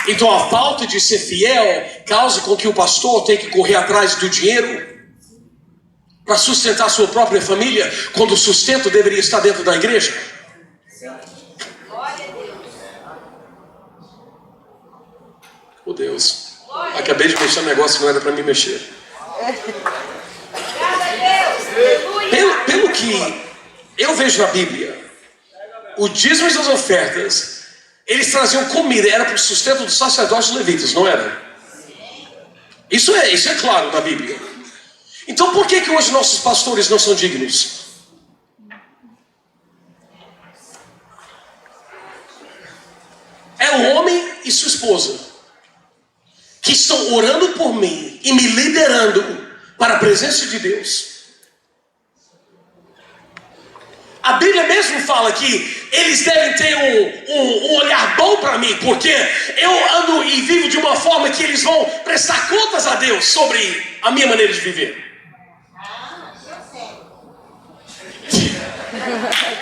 Então a falta de ser fiel causa com que o pastor tenha que correr atrás do dinheiro para sustentar sua própria família, quando o sustento deveria estar dentro da igreja. Oh Deus, acabei de mexer no negócio que não era para mim mexer. Pelo que eu vejo na Bíblia, o dízimo e as ofertas, eles traziam comida, era para o sustento dos sacerdotes e levitas, não era? Isso é claro na Bíblia. Então por que hoje nossos pastores não são dignos? É o homem e sua esposa que estão orando por mim e me liderando para a presença de Deus. A Bíblia mesmo fala que eles devem ter um olhar bom para mim, porque eu ando e vivo de uma forma que eles vão prestar contas a Deus sobre a minha maneira de viver.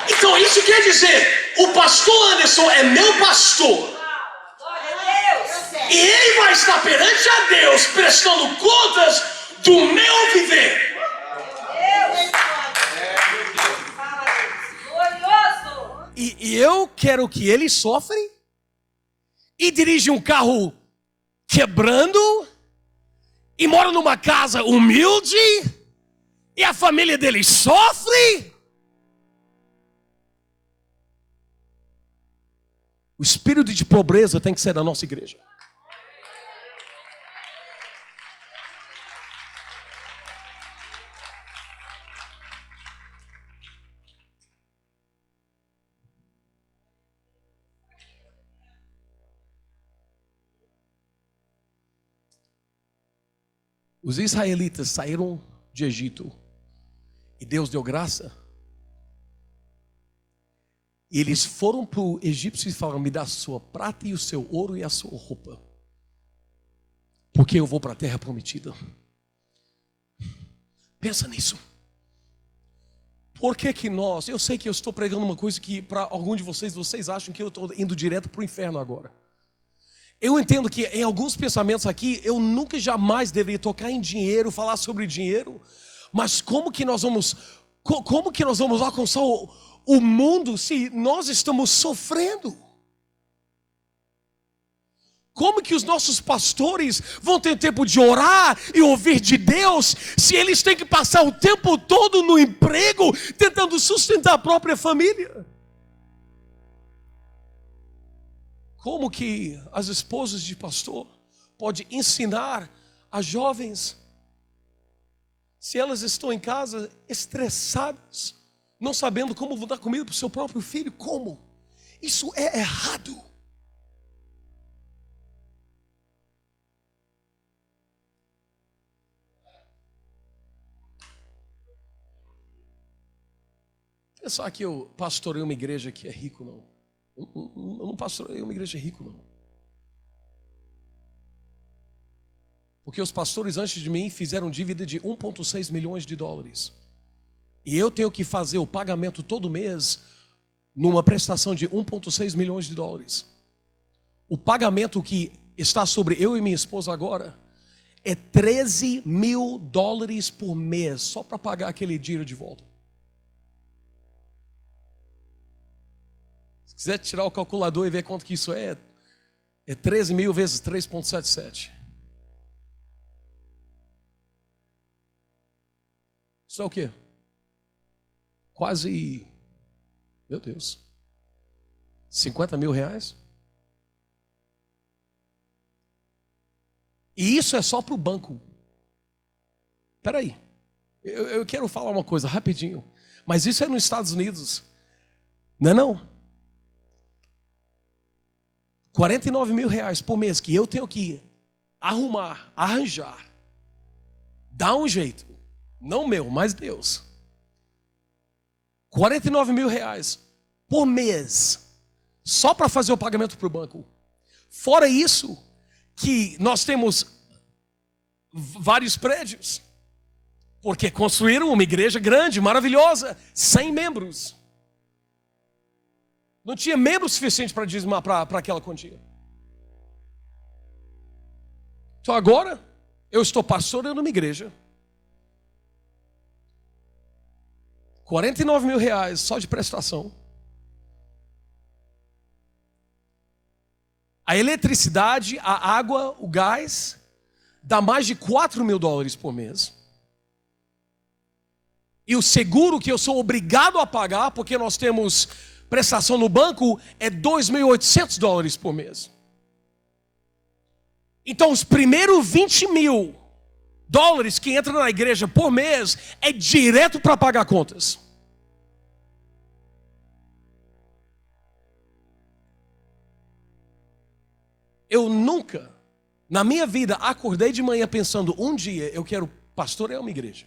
Então isso quer dizer, o pastor Anderson é meu pastor. E ele vai estar perante a Deus prestando contas do meu viver. E eu quero que ele sofre e dirige um carro quebrando e mora numa casa humilde e a família dele sofre. O espírito de pobreza tem que ser da nossa igreja. Os israelitas saíram de Egito e Deus deu graça. E eles foram para o egípcio e falaram: me dá a sua prata e o seu ouro e a sua roupa, porque eu vou para a terra prometida. Pensa nisso. Por que nós, eu sei que eu estou pregando uma coisa que para alguns de vocês acham que eu estou indo direto para o inferno agora. Eu entendo que em alguns pensamentos aqui, eu nunca jamais deveria tocar em dinheiro, falar sobre dinheiro. Mas como que nós vamos alcançar o mundo se nós estamos sofrendo? Como que os nossos pastores vão ter tempo de orar e ouvir de Deus se eles têm que passar o tempo todo no emprego tentando sustentar a própria família? Como que as esposas de pastor podem ensinar as jovens se elas estão em casa estressadas, não sabendo como dar comida para o seu próprio filho? Como? Isso é errado. Pensar que eu pastorei uma igreja que é rico, não. Eu não pastorei uma igreja rico, não. Porque os pastores antes de mim fizeram dívida de 1,6 milhões de dólares. E eu tenho que fazer o pagamento todo mês numa prestação de 1,6 milhões de dólares. O pagamento que está sobre eu e minha esposa agora é 13 mil dólares por mês, só para pagar aquele dinheiro de volta. Se quiser tirar o calculador e ver quanto que isso é 13 mil vezes 3,77. Isso é o quê? Quase, meu Deus, 50 mil reais? E isso é só para o banco. Espera aí, eu quero falar uma coisa rapidinho. Mas isso é nos Estados Unidos, não é não? 49 mil reais por mês que eu tenho que arrumar, arranjar, dar um jeito, não meu, mas Deus. 49 mil reais por mês, só para fazer o pagamento para o banco. Fora isso, que nós temos vários prédios, porque construíram uma igreja grande, maravilhosa, 100 membros. Não tinha membro suficiente para dizimar para aquela quantia. Então agora, eu estou pastoreando uma igreja. 49 mil reais só de prestação. A eletricidade, a água, o gás, dá mais de 4 mil dólares por mês. E o seguro que eu sou obrigado a pagar, porque nós temos prestação no banco, é 2.800 dólares por mês. Então os primeiros 20 mil dólares que entram na igreja por mês é direto para pagar contas. Eu nunca, na minha vida, acordei de manhã pensando: um dia eu quero pastorear uma igreja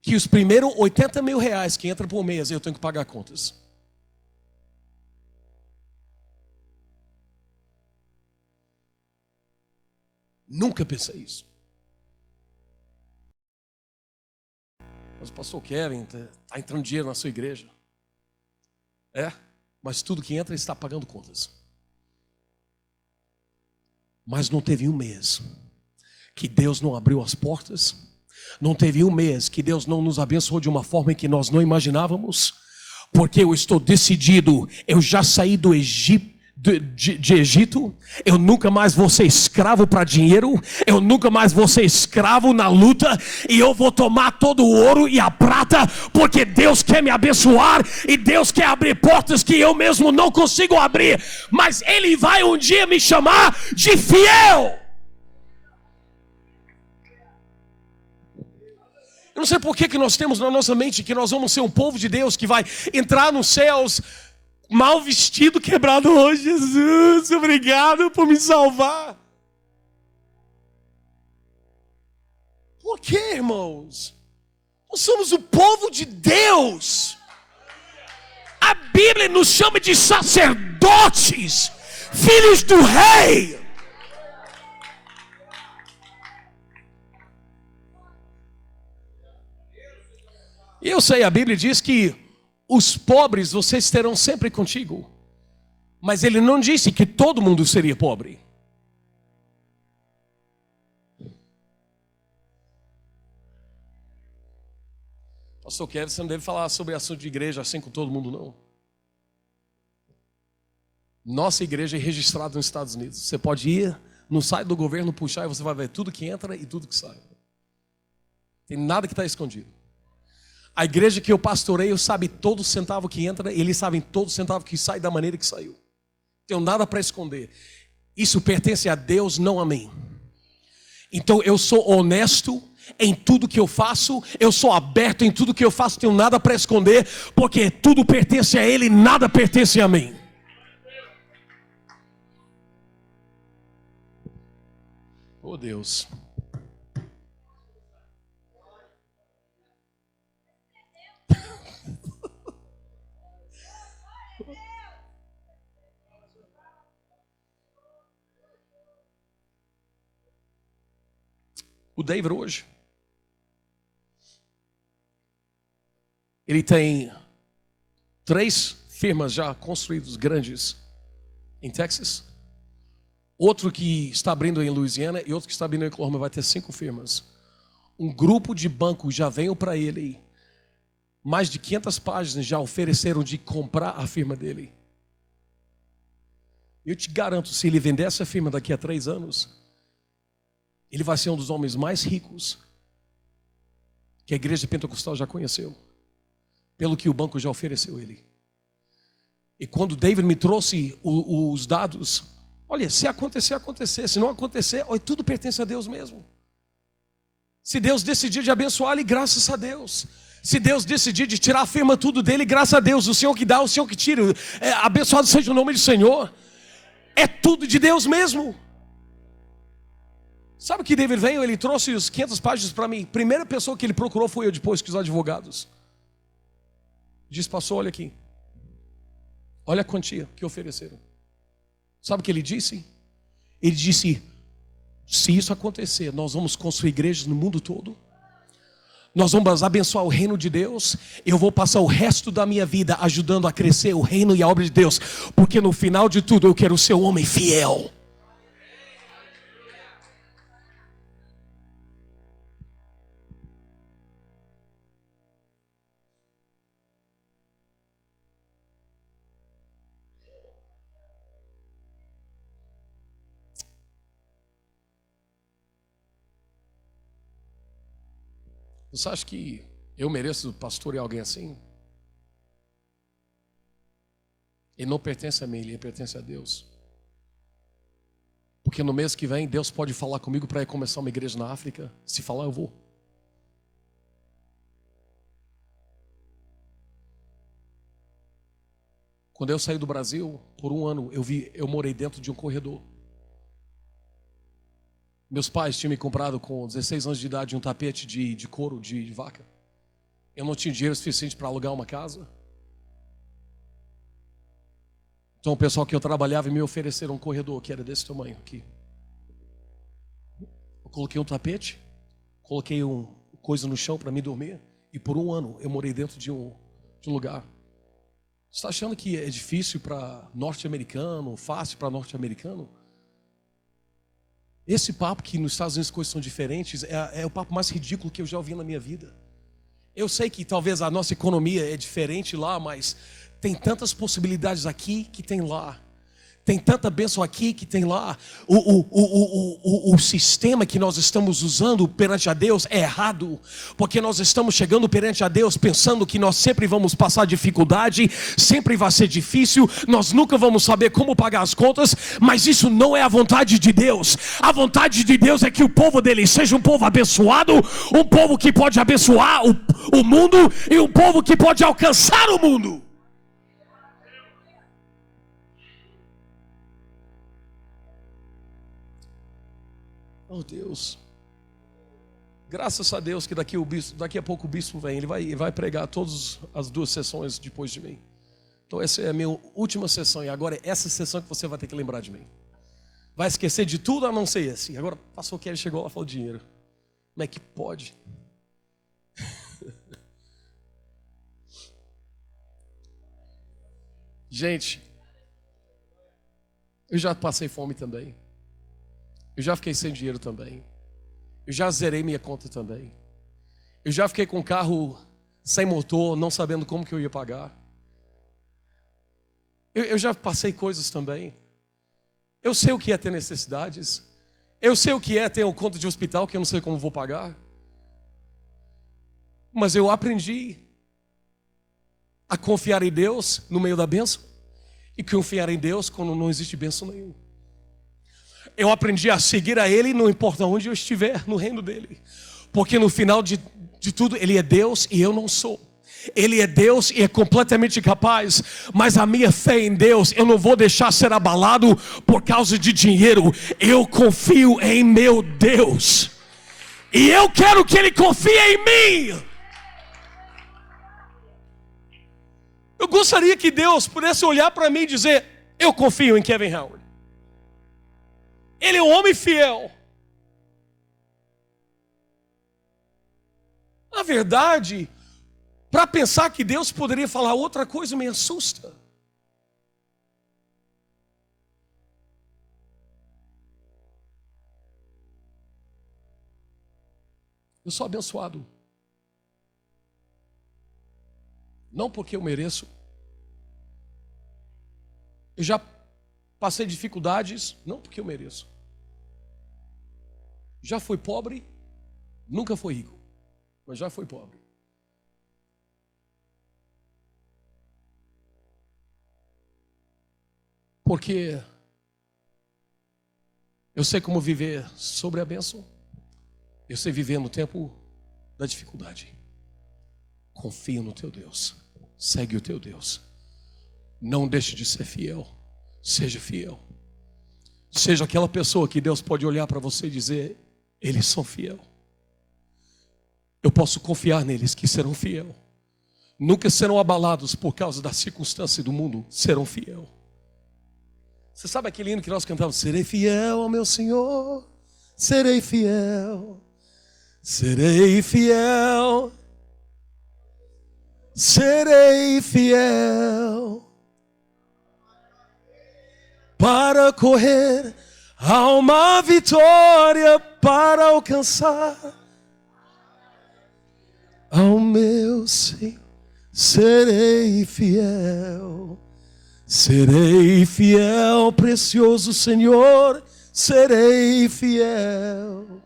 que os primeiros 80 mil reais que entram por mês eu tenho que pagar contas. Nunca pensei isso. Mas o pastor Kevin está entrando dinheiro na sua igreja. Mas tudo que entra está pagando contas. Mas não teve um mês que Deus não abriu as portas. Não teve um mês que Deus não nos abençoou de uma forma que nós não imaginávamos. Porque eu estou decidido, eu já saí do Egito. De Egito, eu nunca mais vou ser escravo para dinheiro, eu nunca mais vou ser escravo na luta, e eu vou tomar todo o ouro e a prata, porque Deus quer me abençoar, e Deus quer abrir portas que eu mesmo não consigo abrir, mas Ele vai um dia me chamar de fiel. Eu não sei por que nós temos na nossa mente que nós vamos ser um povo de Deus que vai entrar nos céus mal vestido, quebrado. Oh, Jesus, obrigado por me salvar. Por quê, irmãos? Nós somos o povo de Deus. A Bíblia nos chama de sacerdotes, filhos do rei. E eu sei, a Bíblia diz que os pobres vocês terão sempre contigo. Mas ele não disse que todo mundo seria pobre. Pastor Kevin, você não deve falar sobre assunto de igreja assim com todo mundo, não. Nossa igreja é registrada nos Estados Unidos. Você pode ir no site do governo, puxar, e você vai ver tudo que entra e tudo que sai. Tem nada que está escondido. A igreja que eu pastoreio sabe todo centavo que entra, e eles sabem todo centavo que sai da maneira que saiu. Não tenho nada para esconder. Isso pertence a Deus, não a mim. Então eu sou honesto em tudo que eu faço, eu sou aberto em tudo que eu faço, não tenho nada para esconder, porque tudo pertence a Ele, nada pertence a mim. Oh Deus. O David hoje, ele tem 3 firmas já construídas grandes em Texas. Outro que está abrindo em Louisiana e outro que está abrindo em Oklahoma, vai ter 5 firmas. Um grupo de bancos já veio para ele. Mais de 500 páginas já ofereceram de comprar a firma dele. Eu te garanto, se ele vender essa firma daqui a 3 anos... ele vai ser um dos homens mais ricos que a igreja pentecostal já conheceu, pelo que o banco já ofereceu a ele. E quando David me trouxe os dados, olha, se acontecer, acontecer. Se não acontecer, olha, tudo pertence a Deus mesmo. Se Deus decidir de abençoar ele, graças a Deus. Se Deus decidir de tirar a firma tudo dele, graças a Deus. O Senhor que dá, o Senhor que tira. Abençoado seja o nome do Senhor. É tudo de Deus mesmo. Sabe o que David veio? Ele trouxe os 500 páginas para mim. Primeira pessoa que ele procurou foi eu, depois que os advogados. Diz, pastor, olha aqui. Olha a quantia que ofereceram. Sabe o que ele disse? Ele disse, se isso acontecer, nós vamos construir igrejas no mundo todo. Nós vamos abençoar o reino de Deus. Eu vou passar o resto da minha vida ajudando a crescer o reino e a obra de Deus. Porque no final de tudo eu quero ser um homem fiel. Você acha que eu mereço pastorear alguém assim? Ele não pertence a mim, ele pertence a Deus. Porque no mês que vem, Deus pode falar comigo para ir começar uma igreja na África. Se falar, eu vou. Quando eu saí do Brasil, por 1 ano, eu morei dentro de um corredor. Meus pais tinham me comprado com 16 anos de idade um tapete de couro de vaca. Eu não tinha dinheiro suficiente para alugar uma casa. Então o pessoal que eu trabalhava me ofereceram um corredor que era desse tamanho aqui. Eu coloquei um tapete, coloquei coisa no chão para me dormir. E por 1 ano eu morei dentro de um lugar. Você está achando que é difícil para norte-americano, fácil para norte-americano? Esse papo que nos Estados Unidos as coisas são diferentes é o papo mais ridículo que eu já ouvi na minha vida. Eu sei que talvez a nossa economia é diferente lá, mas tem tantas possibilidades aqui que tem lá. Tem tanta bênção aqui que tem lá. O sistema que nós estamos usando perante a Deus é errado. Porque nós estamos chegando perante a Deus pensando que nós sempre vamos passar dificuldade, sempre vai ser difícil, nós nunca vamos saber como pagar as contas, mas isso não é a vontade de Deus. A vontade de Deus é que o povo dele seja um povo abençoado, um povo que pode abençoar o mundo e um povo que pode alcançar o mundo. Oh Deus, graças a Deus que daqui a pouco o bispo vem, ele vai pregar todas as 2 sessões depois de mim. Então essa é a minha última sessão e agora é essa sessão que você vai ter que lembrar de mim. Vai esquecer de tudo a não ser esse. Agora o pastor Kelly chegou lá e falou dinheiro. Como é que pode? Gente, eu já passei fome também. Eu já fiquei sem dinheiro também. Eu já zerei minha conta também. Eu já fiquei com o carro sem motor, não sabendo como que eu ia pagar. Eu já passei coisas também. Eu sei o que é ter necessidades. Eu sei o que é ter uma conta de hospital que eu não sei como vou pagar. Mas eu aprendi a confiar em Deus no meio da bênção e confiar em Deus quando não existe bênção nenhuma. Eu aprendi a seguir a Ele, não importa onde eu estiver, no reino dEle. Porque no final de tudo, Ele é Deus e eu não sou. Ele é Deus e é completamente capaz. Mas a minha fé em Deus, eu não vou deixar ser abalado por causa de dinheiro. Eu confio em meu Deus. E eu quero que Ele confie em mim. Eu gostaria que Deus pudesse olhar para mim e dizer: eu confio em Kevin Howard. Ele é um homem fiel. Na verdade, para pensar que Deus poderia falar outra coisa me assusta. Eu sou abençoado. Não porque eu mereço. Eu já passei dificuldades, não porque eu mereço. Já fui pobre, nunca fui rico, mas já fui pobre. Porque eu sei como viver sobre a bênção. Eu sei viver no tempo da dificuldade. Confia no teu Deus. Segue o teu Deus. Não deixe de ser fiel. Seja fiel. Seja aquela pessoa que Deus pode olhar para você e dizer: eles são fiel. Eu posso confiar neles que serão fiel. Nunca serão abalados por causa da circunstância do mundo. Serão fiel. Você sabe aquele hino que nós cantamos? Serei fiel ao meu Senhor. Serei fiel. Serei fiel. Serei fiel. Para correr a uma vitória, para alcançar ao meu Senhor. Serei fiel. Serei fiel, precioso Senhor. Serei fiel.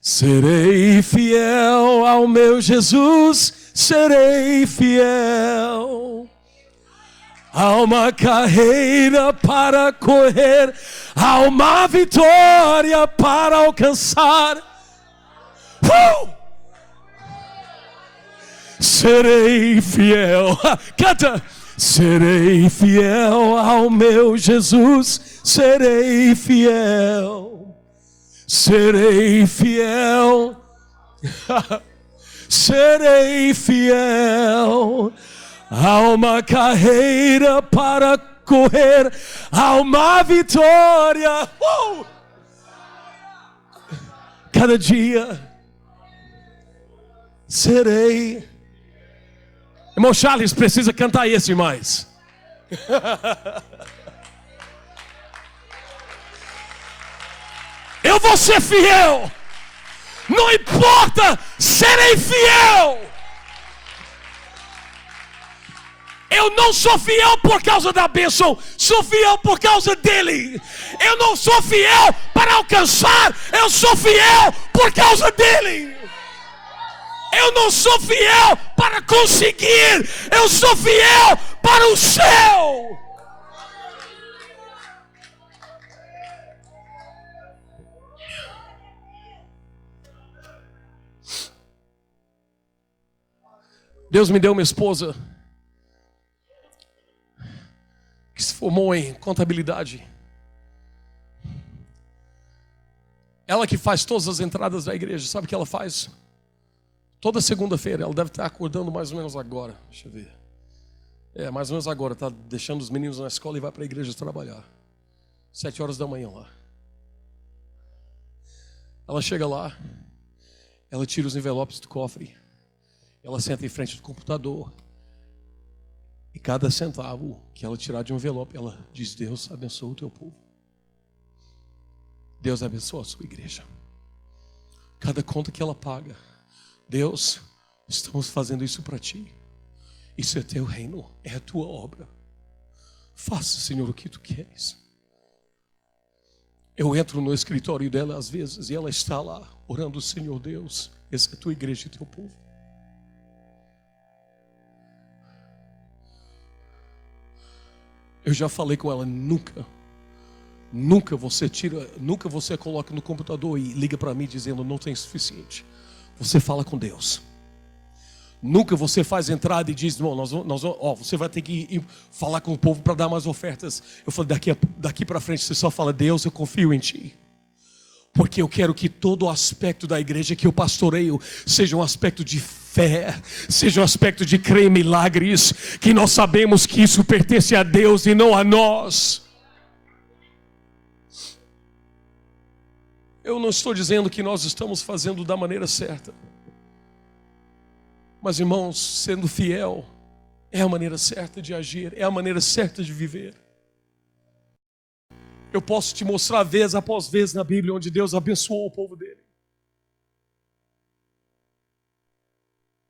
Serei fiel ao meu Jesus. Serei fiel. Há uma carreira para correr, há uma vitória para alcançar. Serei fiel. Canta. Serei fiel ao meu Jesus. Serei fiel. Serei fiel. Serei fiel. Há uma carreira para correr, há uma vitória. Cada dia serei. Irmão Charles precisa cantar esse mais. eu vou ser fiel. Não importa, serei fiel. Eu não sou fiel por causa da bênção, sou fiel por causa dele. Eu não sou fiel para alcançar, eu sou fiel por causa dele. Eu não sou fiel para conseguir, eu sou fiel para o céu. Deus me deu uma esposa que se formou em contabilidade. Ela que faz todas as entradas da igreja, sabe o que ela faz? Toda segunda-feira, ela deve estar acordando mais ou menos agora. Deixa eu ver. Mais ou menos agora, está deixando os meninos na escola e vai para a igreja trabalhar. 7 horas da manhã lá. Ela chega lá, ela tira os envelopes do cofre, ela senta em frente do computador. E cada centavo que ela tirar de um envelope, ela diz: Deus abençoa o teu povo. Deus abençoa a sua igreja. Cada conta que ela paga, Deus, estamos fazendo isso para ti. Isso é teu reino, é a tua obra. Faça, Senhor, o que tu queres. Eu entro no escritório dela às vezes e ela está lá orando: Senhor Deus, essa é a tua igreja e teu povo. Eu já falei com ela: nunca você coloca no computador e liga para mim dizendo não tem suficiente. Você fala com Deus. Nunca você faz entrada e diz: não, você vai ter que ir falar com o povo para dar mais ofertas. Eu falei: daqui para frente você só fala: Deus, eu confio em ti. Porque eu quero que todo aspecto da igreja que eu pastoreio seja um aspecto de fé, seja um aspecto de crer em milagres, que nós sabemos que isso pertence a Deus e não a nós. Eu não estou dizendo que nós estamos fazendo da maneira certa. Mas, irmãos, sendo fiel é a maneira certa de agir, é a maneira certa de viver. Eu posso te mostrar vez após vez na Bíblia onde Deus abençoou o povo dele.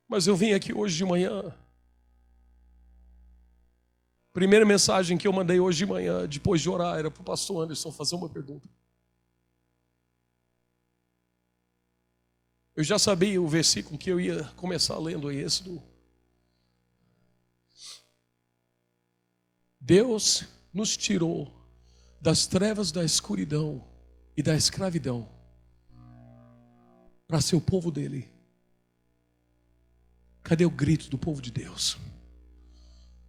Mas eu vim aqui hoje de manhã. Primeira mensagem que eu mandei hoje de manhã, depois de orar, era para o pastor Anderson fazer uma pergunta. Eu já sabia o versículo que eu ia começar lendo em Êxodo. Deus nos tirou das trevas da escuridão e da escravidão para ser o povo dele. Cadê o grito do povo de Deus?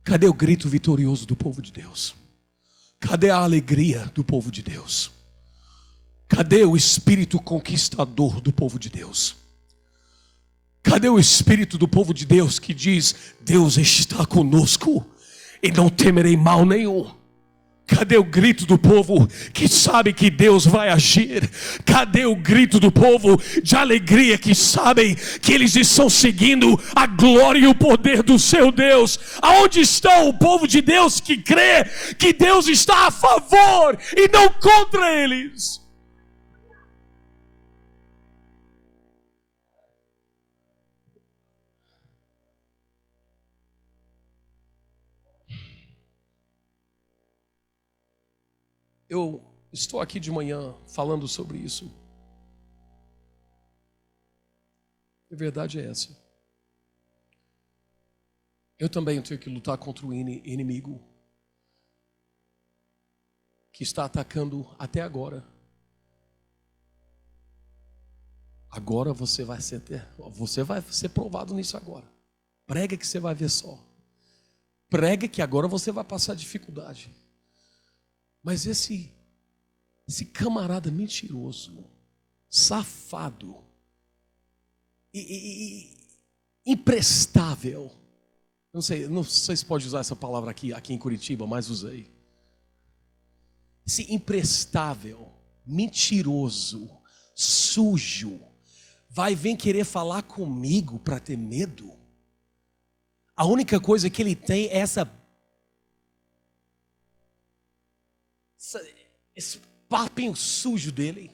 Cadê o grito vitorioso do povo de Deus? Cadê a alegria do povo de Deus? Cadê o espírito conquistador do povo de Deus? Cadê o espírito do povo de Deus que diz: Deus está conosco e não temerei mal nenhum? Cadê o grito do povo que sabe que Deus vai agir? Cadê o grito do povo de alegria que sabem que eles estão seguindo a glória e o poder do seu Deus? Aonde está o povo de Deus que crê que Deus está a favor e não contra eles? Eu estou aqui de manhã falando sobre isso. A verdade é essa. Eu também tenho que lutar contra o inimigo que está atacando até agora. Agora você vai ser provado nisso agora. Prega que você vai ver só. Prega que agora você vai passar dificuldade. Mas esse camarada mentiroso, safado, e imprestável, não sei se pode usar essa palavra aqui em Curitiba, mas usei. Esse imprestável, mentiroso, sujo, vai vir querer falar comigo para ter medo? A única coisa que ele tem é esse papinho sujo dele.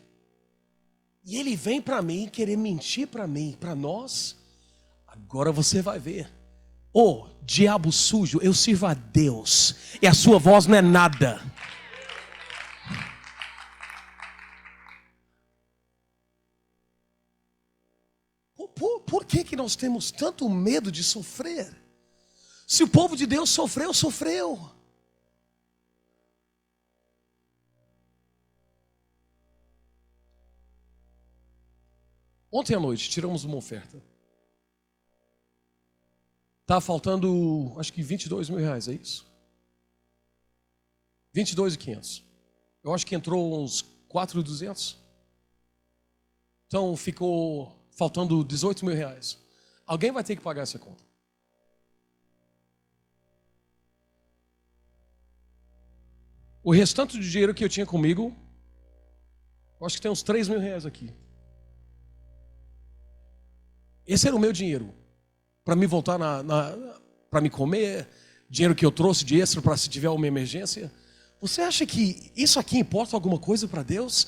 E ele vem para mim querer mentir para mim, para nós. Agora você vai ver. Ô, diabo sujo, eu sirvo a Deus. E a sua voz não é nada. Por que nós temos tanto medo de sofrer? Se o povo de Deus sofreu, sofreu. Ontem à noite tiramos uma oferta. Está faltando, acho que 22 mil reais, é isso? 22.500. Eu acho que entrou uns 4.200. Então ficou faltando 18 mil reais. Alguém vai ter que pagar essa conta. O restante de dinheiro que eu tinha comigo, eu acho que tem uns 3 mil reais aqui. Esse era o meu dinheiro. Para me voltar para me comer, dinheiro que eu trouxe de extra para se tiver uma emergência. Você acha que isso aqui importa alguma coisa para Deus?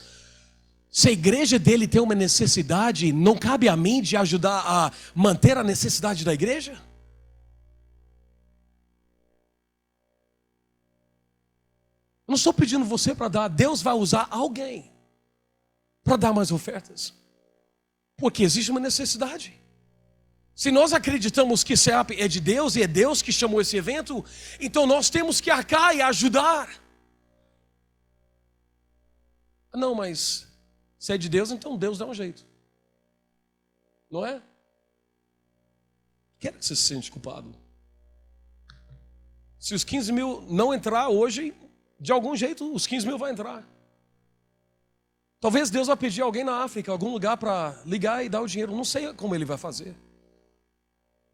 Se a igreja dele tem uma necessidade, não cabe a mim de ajudar a manter a necessidade da igreja? Eu não estou pedindo você para dar, Deus vai usar alguém para dar mais ofertas. Porque existe uma necessidade. Se nós acreditamos que SEAP é de Deus e é Deus que chamou esse evento, então nós temos que arcar e ajudar. Não, mas se é de Deus, então Deus dá um jeito. Não é? Quero que você se sente culpado. Se os 15 mil não entrar hoje, de algum jeito os 15 mil vai entrar. Talvez Deus vai pedir alguém na África, algum lugar para ligar e dar o dinheiro. Não sei como ele vai fazer.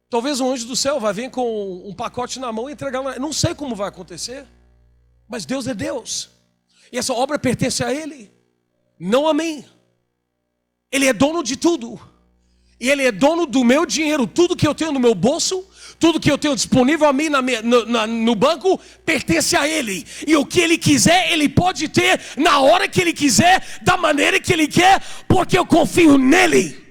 Talvez um anjo do céu vai vir com um pacote na mão e entregar lá. Não sei como vai acontecer. Mas Deus é Deus. E essa obra pertence a Ele, não a mim. Ele é dono de tudo. E Ele é dono do meu dinheiro. Tudo que eu tenho no meu bolso, tudo que eu tenho disponível a mim no banco, pertence a Ele. E o que Ele quiser, Ele pode ter na hora que Ele quiser, da maneira que Ele quer, porque eu confio nele.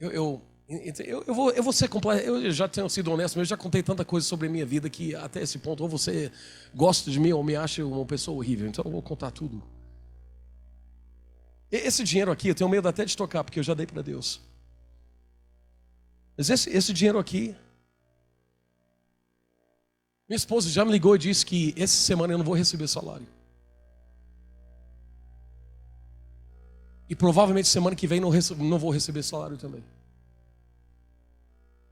Eu vou ser completo. Eu já tenho sido honesto, mas eu já contei tanta coisa sobre a minha vida que até esse ponto, ou você gosta de mim ou me acha uma pessoa horrível. Então eu vou contar tudo. Esse dinheiro aqui, eu tenho medo até de tocar, porque eu já dei para Deus. Mas esse dinheiro aqui, minha esposa já me ligou e disse que essa semana eu não vou receber salário. E provavelmente semana que vem não vou receber salário também.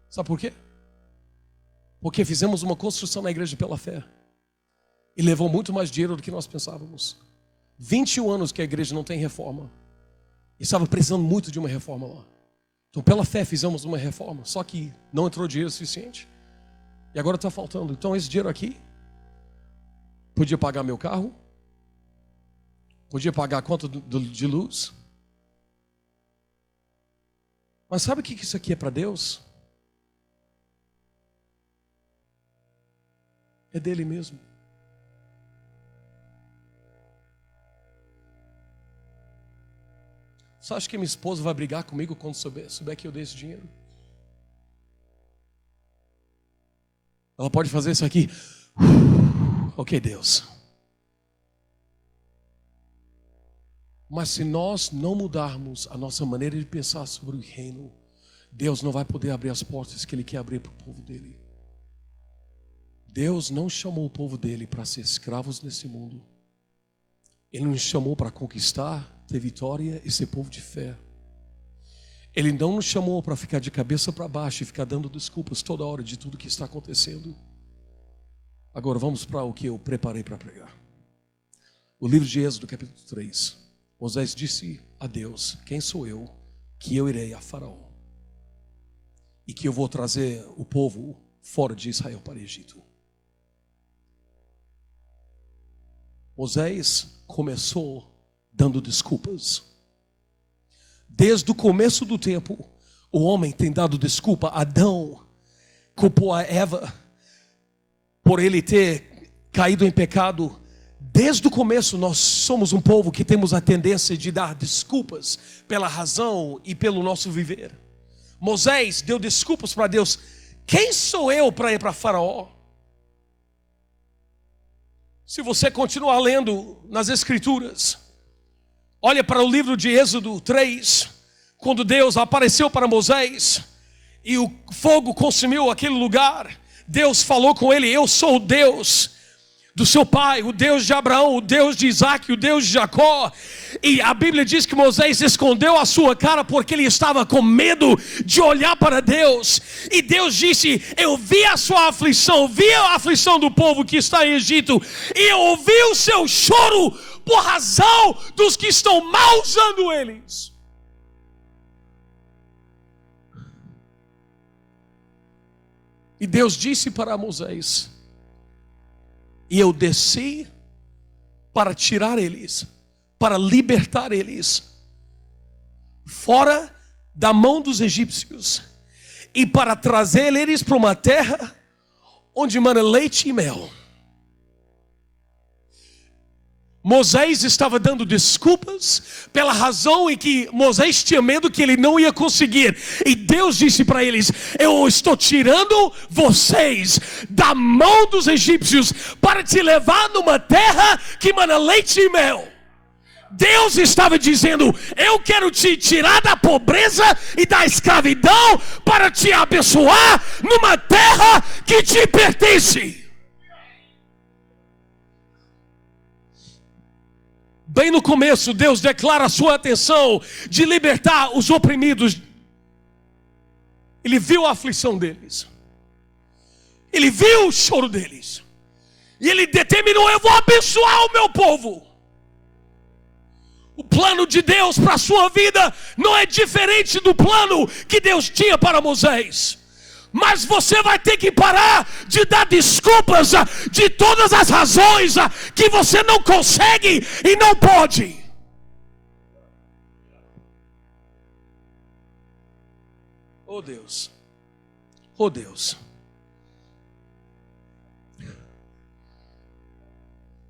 Sabe por quê? Porque fizemos uma construção na igreja pela fé. E levou muito mais dinheiro do que nós pensávamos. 21 anos que a igreja não tem reforma. E estava precisando muito de uma reforma lá. Então pela fé fizemos uma reforma. Só que não entrou dinheiro suficiente. E agora está faltando. Então esse dinheiro aqui podia pagar meu carro. Podia pagar a conta de luz. Mas sabe o que isso aqui é para Deus? É dele mesmo. Você acha que minha esposa vai brigar comigo quando souber que eu dei esse dinheiro? Ela pode fazer isso aqui. Ok, Deus. Mas se nós não mudarmos a nossa maneira de pensar sobre o reino, Deus não vai poder abrir as portas que Ele quer abrir para o povo dele. Deus não chamou o povo dele para ser escravos nesse mundo. Ele nos chamou para conquistar, ter vitória e ser povo de fé. Ele não nos chamou para ficar de cabeça para baixo e ficar dando desculpas toda hora de tudo que está acontecendo. Agora vamos para o que eu preparei para pregar. O livro de Êxodo, capítulo 3. Moisés disse a Deus: quem sou eu que eu irei a Faraó? E que eu vou trazer o povo fora de Israel para o Egito. Moisés começou dando desculpas. Desde o começo do tempo, o homem tem dado desculpa. Adão culpou a Eva por ele ter caído em pecado. Desde o começo nós somos um povo que temos a tendência de dar desculpas pela razão e pelo nosso viver. Moisés deu desculpas para Deus. Quem sou eu para ir para Faraó? Se você continuar lendo nas Escrituras, olha para o livro de Êxodo 3, quando Deus apareceu para Moisés e o fogo consumiu aquele lugar. Deus falou com ele: eu sou o Deus do seu pai, o Deus de Abraão, o Deus de Isaac, o Deus de Jacó. E a Bíblia diz que Moisés escondeu a sua cara porque ele estava com medo de olhar para Deus. E Deus disse: eu vi a sua aflição, vi a aflição do povo que está em Egito, e eu ouvi o seu choro por razão dos que estão mal usando eles. E Deus disse para Moisés: e eu desci para tirar eles, para libertar eles, fora da mão dos egípcios, e para trazer eles para uma terra onde mana leite e mel. Moisés estava dando desculpas pela razão em que Moisés tinha medo que ele não ia conseguir. E Deus disse para eles: eu estou tirando vocês da mão dos egípcios para te levar numa terra que mana leite e mel. Deus estava dizendo: eu quero te tirar da pobreza e da escravidão para te abençoar numa terra que te pertence. Bem no começo, Deus declara a sua atenção de libertar os oprimidos. Ele viu a aflição deles. Ele viu o choro deles. E ele determinou: eu vou abençoar o meu povo. O plano de Deus para a sua vida não é diferente do plano que Deus tinha para Moisés. Mas você vai ter que parar de dar desculpas de todas as razões que você não consegue e não pode. Oh Deus, oh Deus.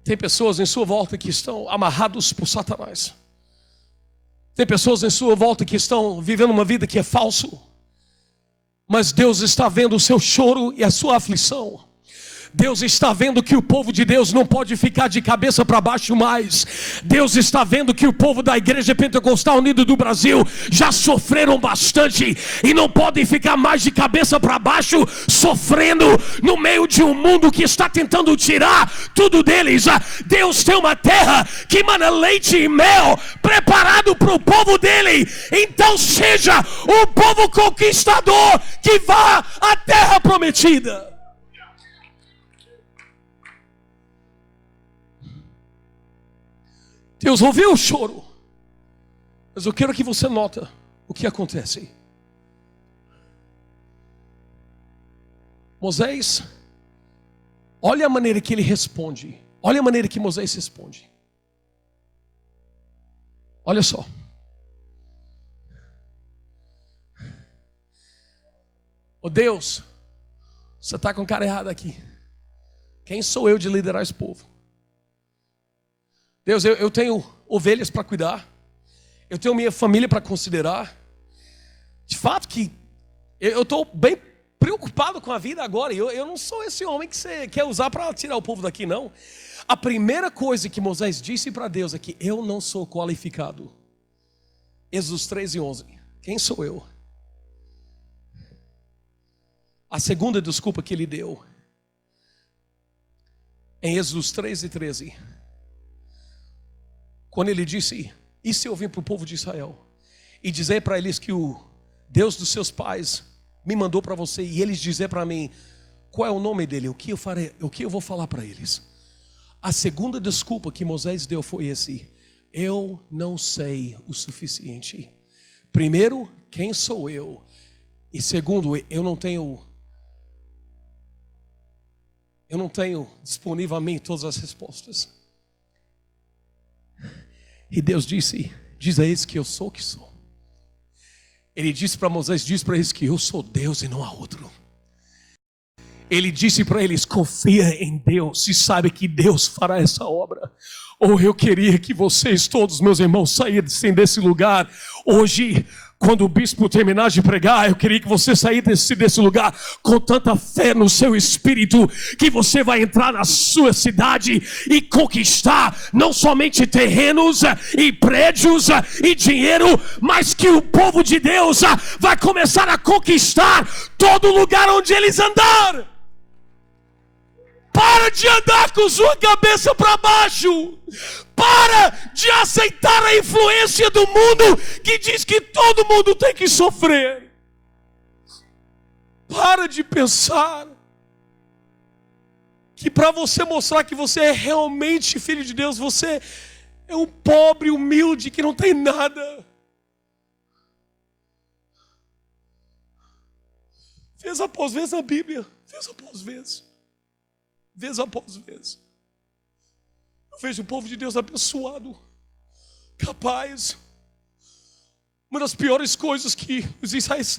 Tem pessoas em sua volta que estão amarrados por Satanás. Tem pessoas em sua volta que estão vivendo uma vida que é falso. Mas Deus está vendo o seu choro e a sua aflição. Deus está vendo que o povo de Deus não pode ficar de cabeça para baixo mais. Deus está vendo que o povo da Igreja Pentecostal Unida do Brasil já sofreram bastante e não podem ficar mais de cabeça para baixo sofrendo no meio de um mundo que está tentando tirar tudo deles. Deus tem uma terra que mana leite e mel preparado para o povo dele. Então seja um povo conquistador que vá à terra prometida. Deus ouviu o choro, mas eu quero que você nota o que acontece. Moisés, olha a maneira que ele responde. Olha a maneira que Moisés responde. Olha só. Oh Deus, você está com cara errada aqui. Quem sou eu de liderar esse povo? Deus, eu tenho ovelhas para cuidar. Eu tenho minha família para considerar. De fato que eu estou bem preocupado com a vida agora. Eu não sou esse homem que você quer usar para tirar o povo daqui, não. A primeira coisa que Moisés disse para Deus é que eu não sou qualificado. Êxodo 3:11. Quem sou eu? A segunda desculpa que ele deu, em Êxodo 3:13. Quando ele disse: e se eu vim para o povo de Israel e dizer para eles que o Deus dos seus pais me mandou para você, e eles dizer para mim qual é o nome dele, o que eu farei, o que eu vou falar para eles? A segunda desculpa que Moisés deu foi esse: eu não sei o suficiente. Primeiro, quem sou eu? E segundo, eu não tenho disponível a mim todas as respostas. E Deus disse: diz a eles que eu sou o que sou. Ele disse para Moisés: diz para eles que eu sou Deus e não há outro. Ele disse para eles: confia em Deus e sabe que Deus fará essa obra. Eu queria que vocês todos, meus irmãos, saíssem desse lugar hoje. Quando o bispo terminar de pregar, eu queria que você saísse desse lugar com tanta fé no seu espírito, que você vai entrar na sua cidade e conquistar não somente terrenos e prédios e dinheiro, mas que o povo de Deus vai começar a conquistar todo lugar onde eles andarem. Para de andar com sua cabeça para baixo. Para de aceitar a influência do mundo que diz que todo mundo tem que sofrer. Para de pensar que para você mostrar que você é realmente filho de Deus, você é um pobre, humilde, que não tem nada. Vez após vez na Bíblia, vez após vez. Vez após vez. Eu vejo o povo de Deus abençoado, capaz. Uma das piores coisas que os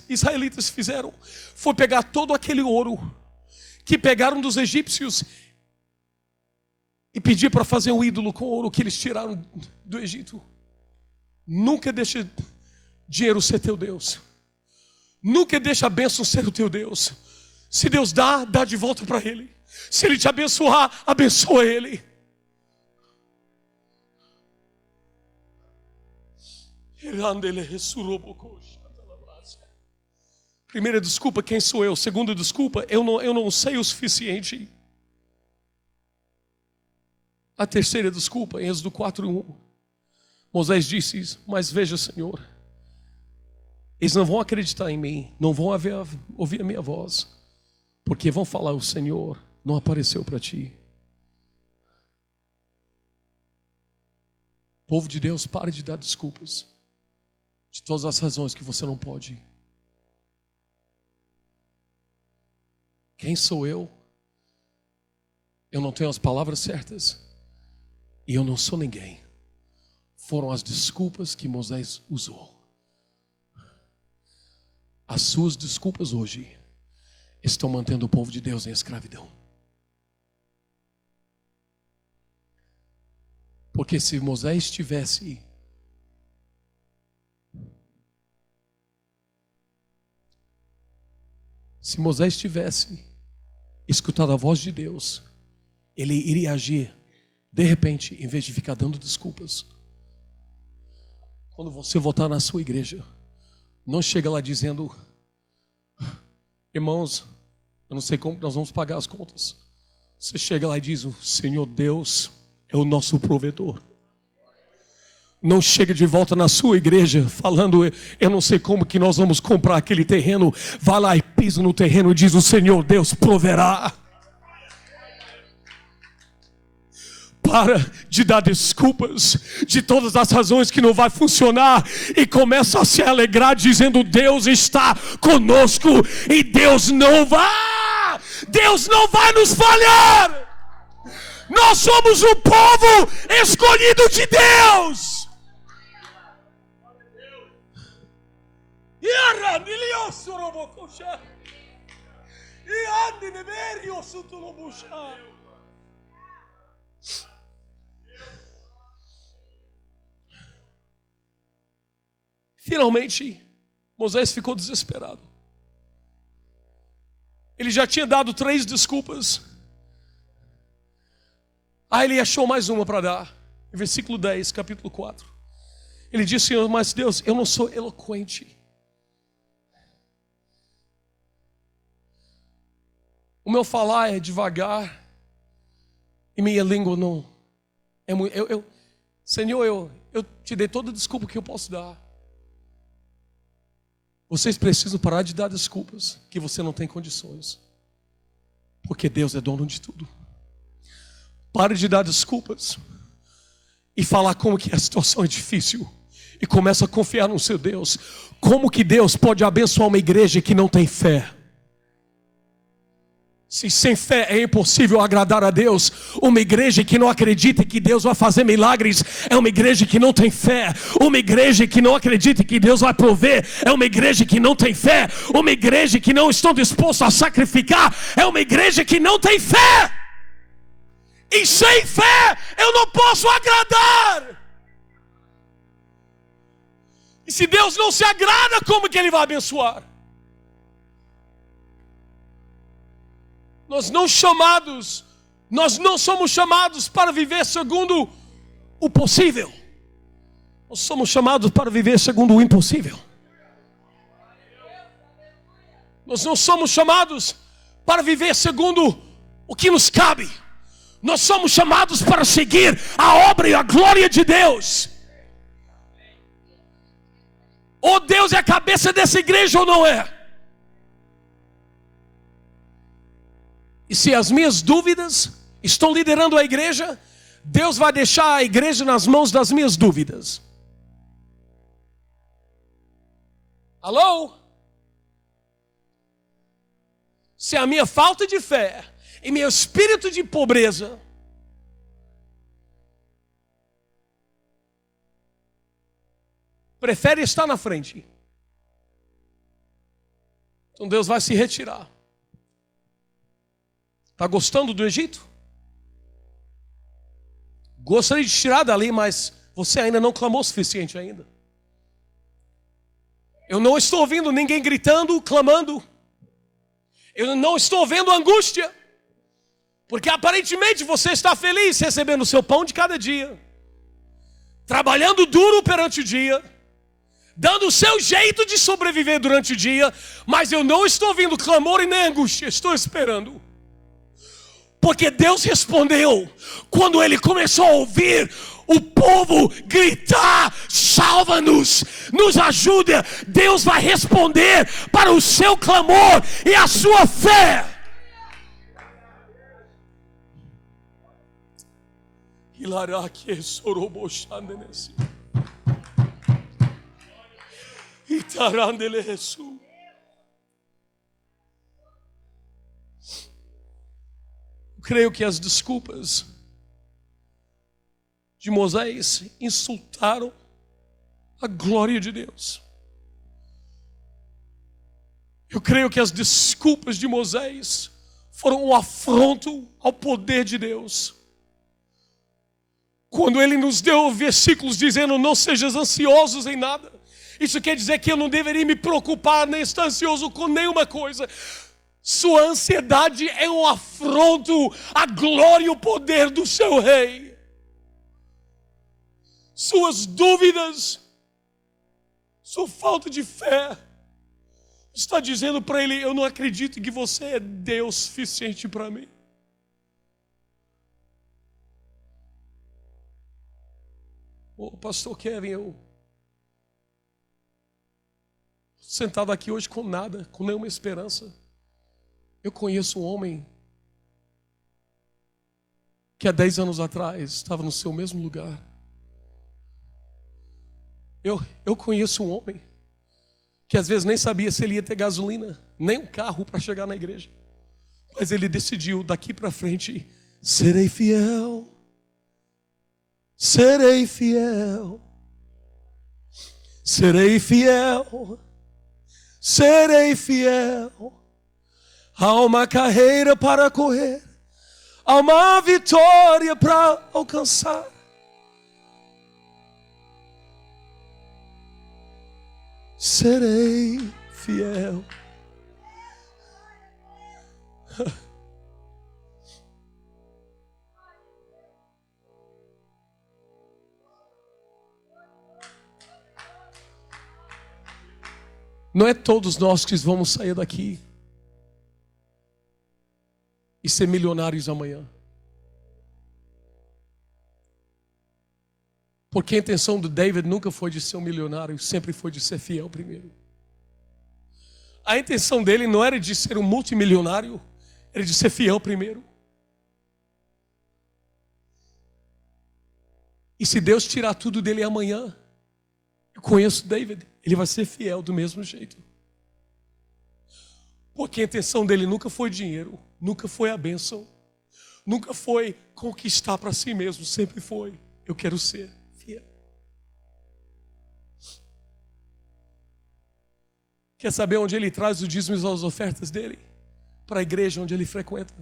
israelitas fizeram foi pegar todo aquele ouro que pegaram dos egípcios e pedir para fazer um ídolo com o ouro que eles tiraram do Egito. Nunca deixe dinheiro ser teu Deus. Nunca deixe a bênção ser o teu Deus. Se Deus dá de volta para Ele. Se Ele te abençoar, abençoa Ele. Primeira desculpa, quem sou eu? Segunda desculpa, eu não sei o suficiente. A terceira desculpa, em Êxodo 4:1, Moisés disse: mas veja, Senhor, eles não vão acreditar em mim, não vão ouvir a minha voz, porque vão falar: o Senhor não apareceu para ti. Povo de Deus, pare de dar desculpas de todas as razões que você não pode ir. Quem sou eu? Eu não tenho as palavras certas e eu não sou ninguém. Foram as desculpas que Moisés usou. As suas desculpas hoje estão mantendo o povo de Deus em escravidão. Porque se Moisés tivesse escutado a voz de Deus, ele iria agir de repente, em vez de ficar dando desculpas. Quando você voltar na sua igreja, não chega lá dizendo: irmãos, eu não sei como nós vamos pagar as contas. Você chega lá e diz: o Senhor Deus é o nosso provedor. Não chega de volta na sua igreja falando: eu não sei como que nós vamos comprar aquele terreno. Vai lá e pisa no terreno e diz: o Senhor Deus proverá. Para de dar desculpas de todas as razões que não vai funcionar e começa a se alegrar dizendo: Deus está conosco e Deus não vai nos falhar. Nós somos o povo escolhido de Deus. Finalmente, Moisés ficou desesperado. Ele já tinha dado 3 desculpas. Aí ele achou mais uma para dar. Em versículo 10, capítulo 4. Ele disse: Senhor, mas Deus, eu não sou eloquente. O meu falar é devagar. E minha língua não é muito. Senhor, eu te dei toda a desculpa que eu posso dar. Vocês precisam parar de dar desculpas que você não tem condições. Porque Deus é dono de tudo. Pare de dar desculpas e falar como que a situação é difícil. E começa a confiar no seu Deus. Como que Deus pode abençoar uma igreja que não tem fé? Se sem fé é impossível agradar a Deus, uma igreja que não acredita que Deus vai fazer milagres é uma igreja que não tem fé. Uma igreja que não acredita que Deus vai prover é uma igreja que não tem fé. Uma igreja que não está disposta a sacrificar é uma igreja que não tem fé. E sem fé eu não posso agradar. E se Deus não se agrada, como que Ele vai abençoar? Nós não somos chamados para viver segundo o possível. Nós somos chamados para viver segundo o impossível. Nós não somos chamados para viver segundo o que nos cabe. Nós somos chamados para seguir a obra e a glória de Deus. Ou Deus é a cabeça dessa igreja ou não é. E se as minhas dúvidas estão liderando a igreja, Deus vai deixar a igreja nas mãos das minhas dúvidas. Alô? Se a minha falta de fé e meu espírito de pobreza prefere estar na frente, então Deus vai se retirar. Está gostando do Egito? Gostaria de tirar dali, mas você ainda não clamou o suficiente ainda. Eu não estou ouvindo ninguém gritando, clamando. Eu não estou vendo angústia. Porque aparentemente você está feliz recebendo o seu pão de cada dia. Trabalhando duro perante o dia. Dando o seu jeito de sobreviver durante o dia. Mas eu não estou ouvindo clamor e nem angústia. Estou esperando. Porque Deus respondeu quando Ele começou a ouvir o povo gritar: salva-nos, nos ajuda. Deus vai responder para o seu clamor e a sua fé. Creio que as desculpas de Moisés insultaram a glória de Deus. Eu creio que as desculpas de Moisés foram um afronto ao poder de Deus. Quando ele nos deu versículos dizendo: não sejas ansiosos em nada. Isso quer dizer que eu não deveria me preocupar nem estar ansioso com nenhuma coisa. Sua ansiedade é um afronto à glória e ao poder do seu rei. Suas dúvidas, sua falta de fé, está dizendo para ele: eu não acredito que você é Deus suficiente para mim. Pastor Kevin, eu sentado aqui hoje com nada, com nenhuma esperança. Eu conheço um homem que há 10 anos atrás estava no seu mesmo lugar. Eu conheço um homem que às vezes nem sabia se ele ia ter gasolina, nem um carro para chegar na igreja. Mas ele decidiu, daqui para frente: serei fiel, serei fiel, serei fiel, serei fiel. Há uma carreira para correr, há uma vitória para alcançar. Serei fiel. Não é todos nós que vamos sair daqui e ser milionários amanhã. Porque a intenção do David nunca foi de ser um milionário, sempre foi de ser fiel primeiro. A intenção dele não era de ser um multimilionário, era de ser fiel primeiro. E se Deus tirar tudo dele amanhã, eu conheço David, ele vai ser fiel do mesmo jeito. Porque a intenção dele nunca foi dinheiro, nunca foi a bênção, nunca foi conquistar para si mesmo, sempre foi: eu quero ser fiel. Quer saber onde ele traz os dízimos e as ofertas dele? Para a igreja onde ele frequenta.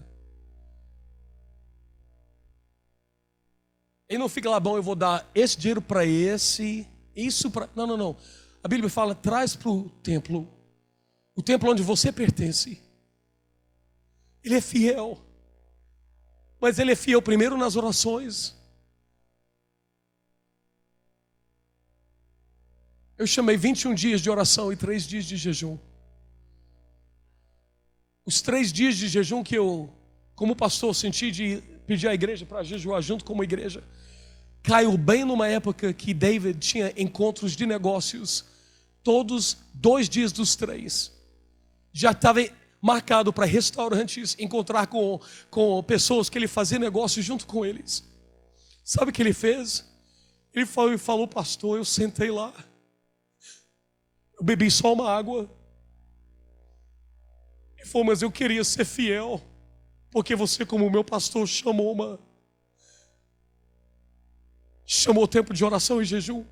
Ele não fica lá: bom, eu vou dar esse dinheiro para esse, isso para... Não. A Bíblia fala: traz para o templo onde você pertence. Ele é fiel. Mas ele é fiel primeiro nas orações. Eu chamei 21 dias de oração e 3 dias de jejum. Os 3 dias de jejum que eu, como pastor, senti de pedir à igreja para jejuar junto com uma igreja, caiu bem numa época que David tinha encontros de negócios. Todos 2 dias dos 3. Já estava marcado para restaurantes, encontrar com pessoas que ele fazia negócio junto com eles. Sabe o que ele fez? Ele falou: pastor, eu sentei lá, eu bebi só uma água. Ele falou: mas eu queria ser fiel, porque você, como meu pastor, chamou tempo de oração e jejum.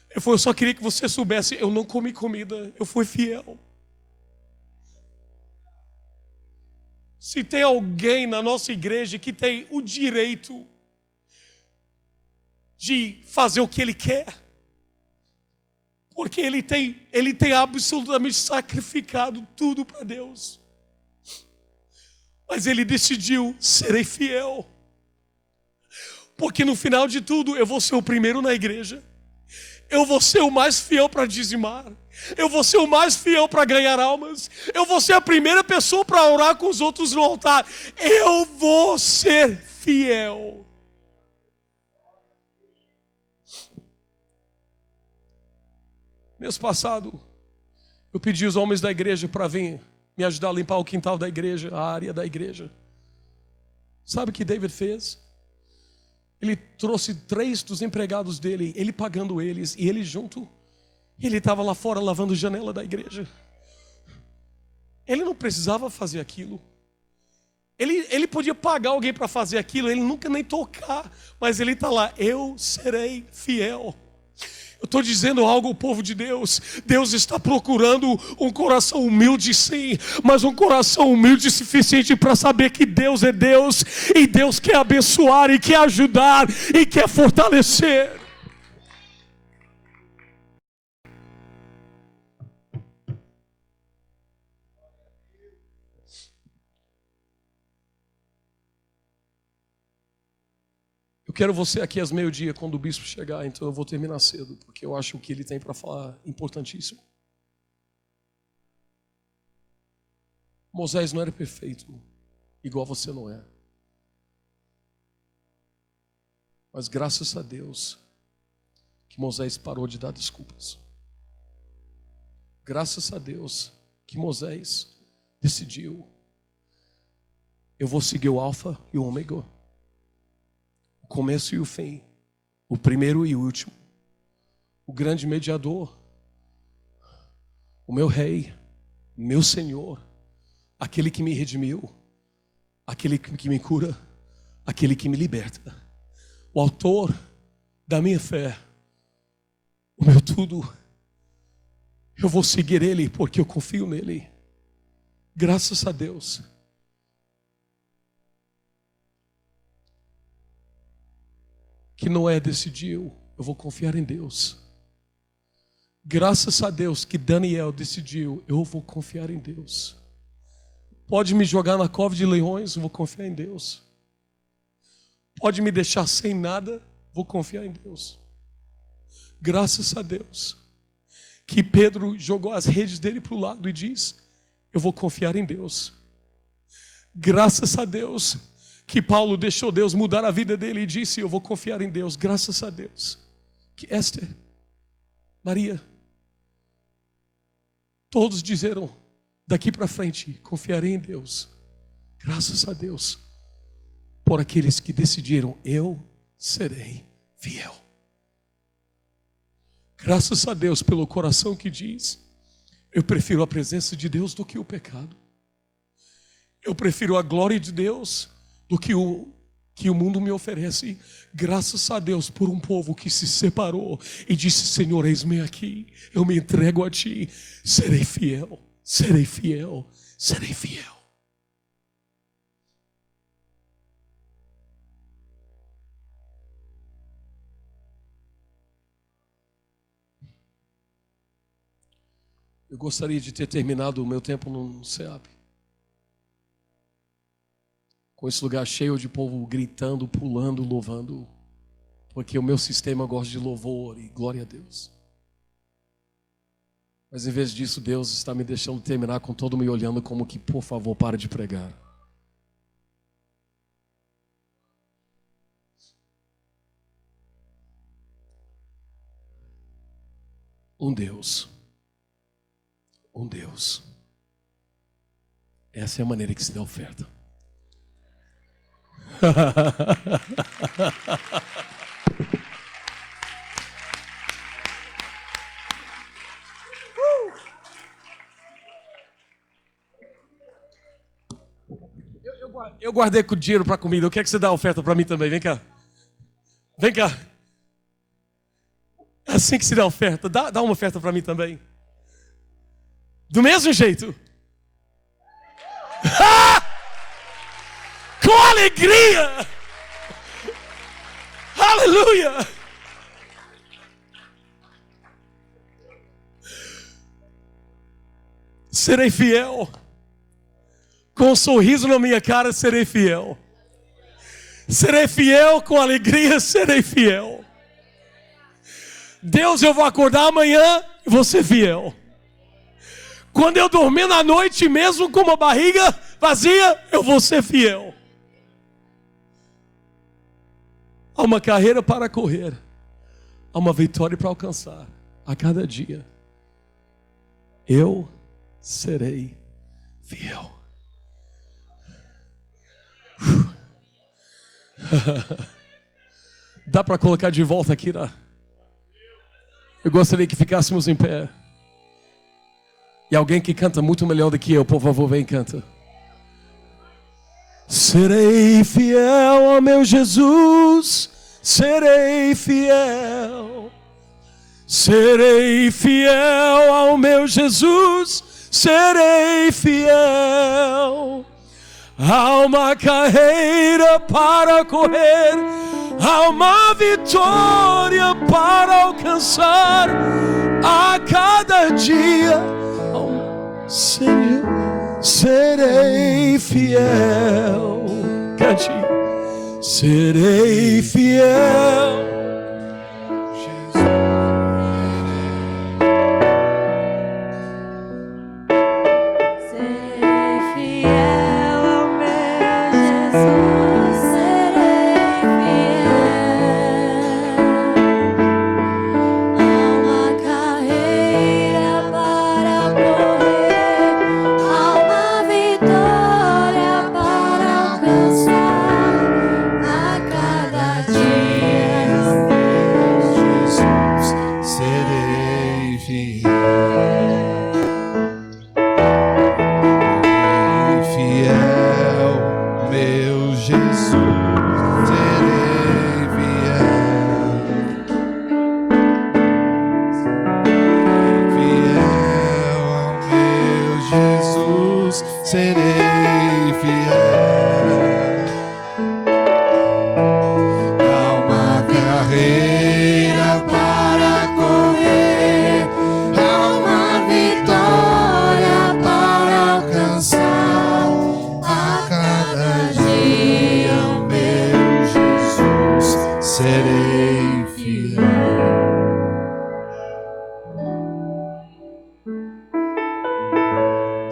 Ele falou: eu só queria que você soubesse, eu não comi comida, eu fui fiel. Se tem alguém na nossa igreja que tem o direito de fazer o que ele quer, porque ele tem absolutamente sacrificado tudo para Deus, mas ele decidiu: serei fiel, porque no final de tudo eu vou ser o primeiro na igreja, eu vou ser o mais fiel para dizimar, eu vou ser o mais fiel para ganhar almas, eu vou ser a primeira pessoa para orar com os outros no altar. Eu vou ser fiel. Mês passado, eu pedi aos homens da igreja para vir me ajudar a limpar o quintal da igreja, a área da igreja. Sabe o que David fez? Ele trouxe 3 dos empregados dele, ele pagando eles, e ele junto. Ele estava lá fora lavando a janela da igreja. Ele não precisava fazer aquilo. Ele podia pagar alguém para fazer aquilo, ele nunca nem tocar, mas ele está lá: eu serei fiel. Eu estou dizendo algo ao povo de Deus. Deus está procurando um coração humilde, sim, mas um coração humilde suficiente para saber que Deus é Deus, e Deus quer abençoar, e quer ajudar, e quer fortalecer. Eu quero você aqui às meio-dia, quando o bispo chegar, então eu vou terminar cedo, porque eu acho que o que ele tem para falar é importantíssimo. Moisés não era perfeito, igual você não é. Mas graças a Deus que Moisés parou de dar desculpas. Graças a Deus que Moisés decidiu: eu vou seguir o alfa e o ômega, o começo e o fim, o primeiro e o último, o grande mediador, o meu rei, meu Senhor, aquele que me redimiu, aquele que me cura, aquele que me liberta, o autor da minha fé, o meu tudo. Eu vou seguir Ele porque eu confio nele. Graças a Deus. Que Noé decidiu: eu vou confiar em Deus. Graças a Deus que Daniel decidiu: eu vou confiar em Deus. Pode me jogar na cova de leões, eu vou confiar em Deus. Pode me deixar sem nada, vou confiar em Deus. Graças a Deus que Pedro jogou as redes dele para o lado e diz: eu vou confiar em Deus. Graças a Deus que Paulo deixou Deus mudar a vida dele e disse: eu vou confiar em Deus. Graças a Deus que Esther, Maria, todos disseram: daqui para frente confiarei em Deus. Graças a Deus por aqueles que decidiram: eu serei fiel. Graças a Deus pelo coração que diz: eu prefiro a presença de Deus do que o pecado. Eu prefiro a glória de Deus do que o mundo me oferece. Graças a Deus por um povo que se separou e disse: Senhor, eis-me aqui, eu me entrego a Ti. Serei fiel, serei fiel, serei fiel. Eu gostaria de ter terminado o meu tempo no SEAP, com esse lugar cheio de povo gritando, pulando, louvando, porque o meu sistema gosta de louvor e glória a Deus. Mas em vez disso, Deus está me deixando terminar com todo mundo me olhando como que, por favor, pare de pregar. Um Deus. Essa é a maneira que se dá oferta. Eu guardei com dinheiro para comida. Eu quero que você dê a oferta para mim também. Vem cá. Vem cá. É assim que se dá a oferta. Dá uma oferta para mim também. Do mesmo jeito. Com alegria. Aleluia. Serei fiel. Com um sorriso na minha cara, serei fiel. Serei fiel com alegria, serei fiel. Deus, eu vou acordar amanhã e vou ser fiel. Quando eu dormir na noite, mesmo com uma barriga vazia, eu vou ser fiel. Há uma carreira para correr. Há uma vitória para alcançar. A cada dia. Eu serei fiel. Dá para colocar de volta aqui, né? Eu gostaria que ficássemos em pé. E alguém que canta muito melhor do que eu, por favor, vem e canta. Serei fiel ao meu Jesus, serei fiel. Serei fiel ao meu Jesus, serei fiel. Há uma carreira para correr, há uma vitória para alcançar. A cada dia, Senhor, serei fiel. Cante. Serei fiel.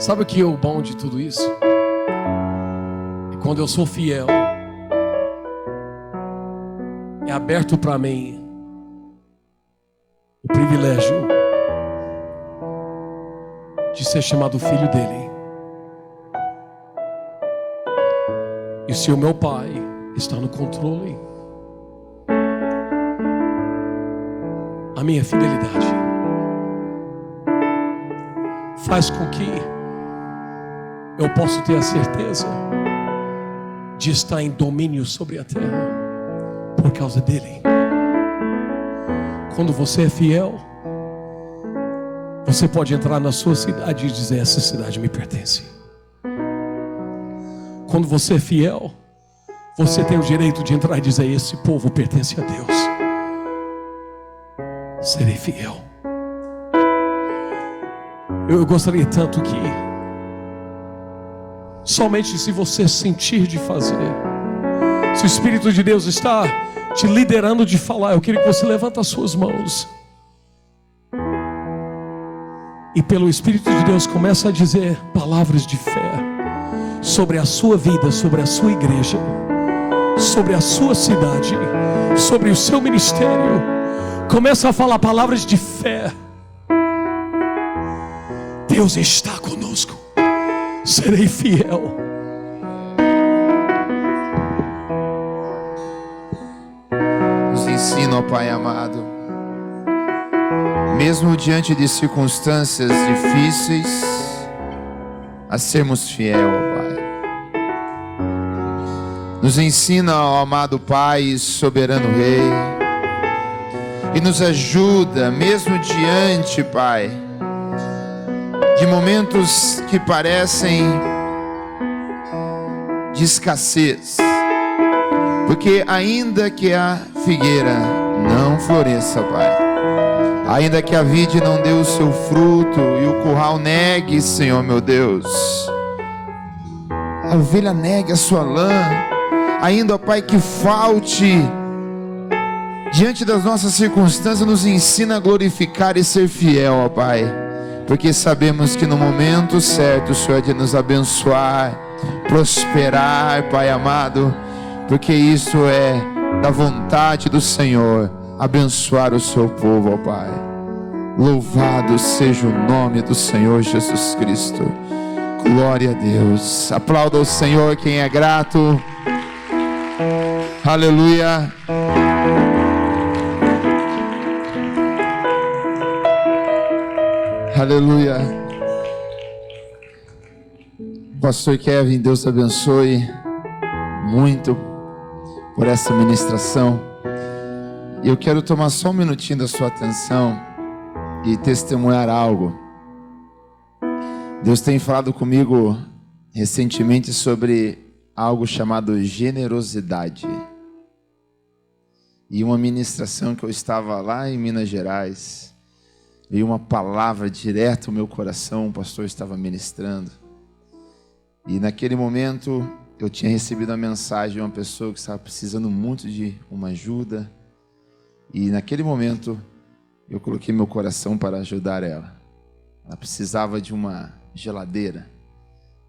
Sabe o que é o bom de tudo isso? É quando eu sou fiel, é aberto para mim o privilégio de ser chamado filho dele. E se o meu pai está no controle, a minha fidelidade faz com que eu posso ter a certeza de estar em domínio sobre a terra por causa dele. Quando você é fiel, você pode entrar na sua cidade e dizer: essa cidade me pertence. Quando você é fiel, você tem o direito de entrar e dizer: esse povo pertence a Deus. Serei fiel. Eu gostaria tanto que somente se você sentir de fazer, se o Espírito de Deus está te liderando de falar, eu queria que você levanta as suas mãos e pelo Espírito de Deus começa a dizer palavras de fé sobre a sua vida, sobre a sua igreja, sobre a sua cidade, sobre o seu ministério. Começa a falar palavras de fé. Deus está conosco. Serei fiel. Nos ensina, ó Pai amado, mesmo diante de circunstâncias difíceis, a sermos fiel, ó Pai. Nos ensina, ó amado Pai, soberano Rei, e nos ajuda, mesmo diante, Pai, de momentos que parecem de escassez, porque ainda que a figueira não floresça, Pai, ainda que a vide não dê o seu fruto e o curral negue, Senhor meu Deus, a ovelha negue a sua lã, ainda, ó Pai, que falte, diante das nossas circunstâncias, nos ensina a glorificar e ser fiel, ó Pai, porque sabemos que no momento certo o Senhor é de nos abençoar, prosperar, Pai amado, porque isso é da vontade do Senhor, abençoar o seu povo, ó Pai. Louvado seja o nome do Senhor Jesus Cristo. Glória a Deus. Aplauda o Senhor quem é grato. Aleluia. Aleluia. Pastor Kevin, Deus abençoe muito por essa ministração. E eu quero tomar só um minutinho da sua atenção e testemunhar algo. Deus tem falado comigo recentemente sobre algo chamado generosidade. E uma ministração que eu estava lá em Minas Gerais, veio uma palavra direto ao meu coração, o pastor estava ministrando. E naquele momento eu tinha recebido a mensagem de uma pessoa que estava precisando muito de uma ajuda. E naquele momento eu coloquei meu coração para ajudar ela. Ela precisava de uma geladeira.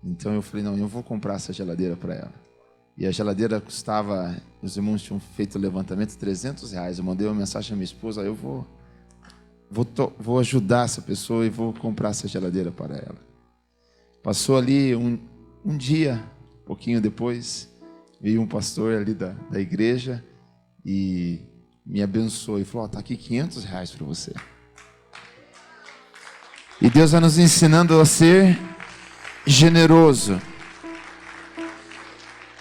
Então eu falei, não, eu vou comprar essa geladeira para ela. E a geladeira custava, os irmãos tinham feito o levantamento, R$300. Eu mandei uma mensagem à minha esposa, eu vou ajudar essa pessoa e vou comprar essa geladeira para ela. Passou ali um dia, um pouquinho depois, veio um pastor ali da igreja e me abençoou e falou, está aqui R$500 para você. E Deus vai nos ensinando a ser generoso.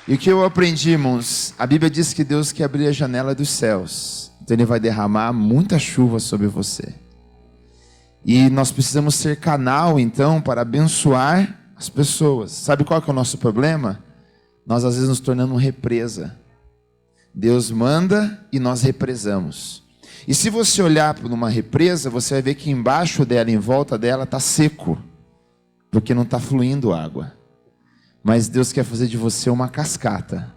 E o que eu aprendi, irmãos, a Bíblia diz que Deus quer abrir a janela dos céus, então Ele vai derramar muita chuva sobre você. E nós precisamos ser canal, então, para abençoar as pessoas. Sabe qual que é o nosso problema? Nós às vezes nos tornamos represa. Deus manda e nós represamos. E se você olhar para uma represa, você vai ver que embaixo dela, em volta dela, está seco, porque não está fluindo água. Mas Deus quer fazer de você uma cascata.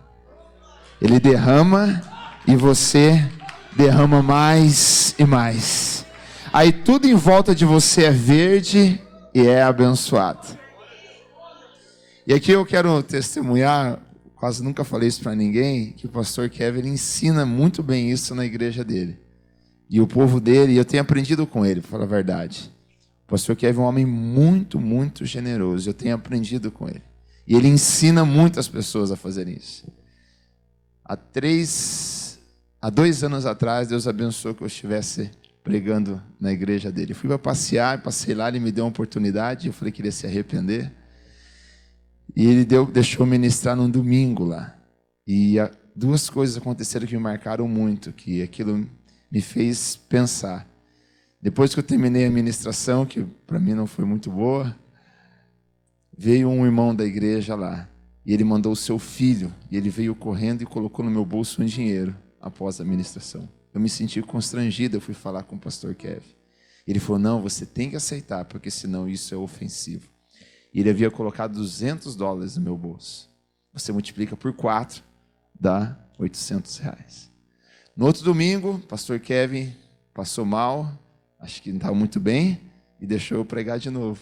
Ele derrama e você derrama mais e mais. Aí tudo em volta de você é verde e é abençoado. E aqui eu quero testemunhar, quase nunca falei isso para ninguém, que o pastor Kevin ensina muito bem isso na igreja dele. E o povo dele, eu tenho aprendido com ele, para falar a verdade. O pastor Kevin é um homem muito, muito generoso. Eu tenho aprendido com ele. E ele ensina muitas pessoas a fazerem isso. Há 2 anos atrás, Deus abençoou que eu estivesse pregando na igreja dele. Fui para passear, passei lá, ele me deu uma oportunidade, eu falei que ele ia se arrepender. E ele deixou ministrar num domingo lá. E duas coisas aconteceram que me marcaram muito, que aquilo me fez pensar. Depois que eu terminei a ministração, que para mim não foi muito boa, veio um irmão da igreja lá. E ele mandou o seu filho, e ele veio correndo e colocou no meu bolso um dinheiro após a ministração. Eu me senti constrangido, eu fui falar com o pastor Kevin. Ele falou, não, você tem que aceitar, porque senão isso é ofensivo. E ele havia colocado $200 no meu bolso. Você multiplica por 4, dá R$800. No outro domingo, o pastor Kevin passou mal, acho que não estava muito bem, e deixou eu pregar de novo.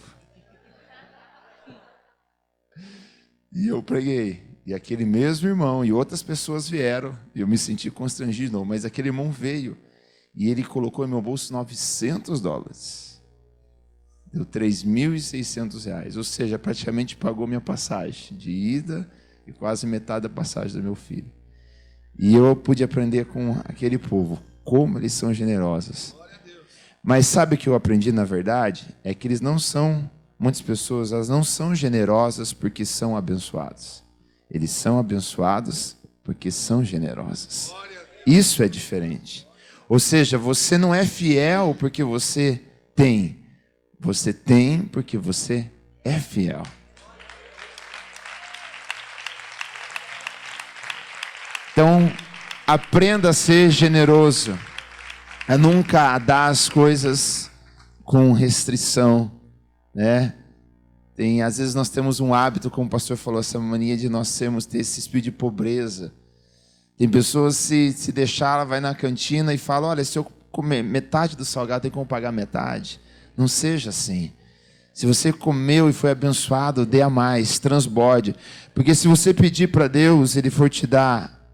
E eu preguei. E aquele mesmo irmão e outras pessoas vieram, e eu me senti constrangido, mas aquele irmão veio, e ele colocou no meu bolso $900. Deu R$3.600, ou seja, praticamente pagou minha passagem de ida e quase metade da passagem do meu filho. E eu pude aprender com aquele povo, como eles são generosos. Mas sabe o que eu aprendi, na verdade? É que eles não são, muitas pessoas, elas não são generosas porque são abençoados. Eles são abençoados porque são generosos. Isso é diferente. Ou seja, você não é fiel porque você tem. Você tem porque você é fiel. Então, aprenda a ser generoso. A nunca dar as coisas com restrição, né? Às vezes nós temos um hábito, como o pastor falou, essa mania de nós ter esse espírito de pobreza. Tem pessoas, se deixar, ela vai na cantina e fala, olha, se eu comer metade do salgado, tem como pagar metade. Não seja assim. Se você comeu e foi abençoado, dê a mais, transborde. Porque se você pedir para Deus, Ele for te dar,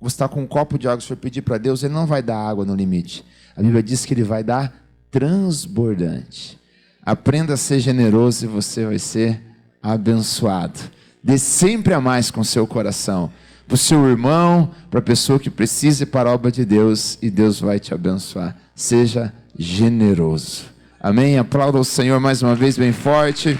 você está com um copo de água, se for pedir para Deus, Ele não vai dar água no limite. A Bíblia diz que Ele vai dar transbordante. Aprenda a ser generoso e você vai ser abençoado. Dê sempre a mais com seu coração. Para o seu irmão, para a pessoa que precisa e para a obra de Deus. E Deus vai te abençoar. Seja generoso. Amém? Aplauda o Senhor mais uma vez bem forte.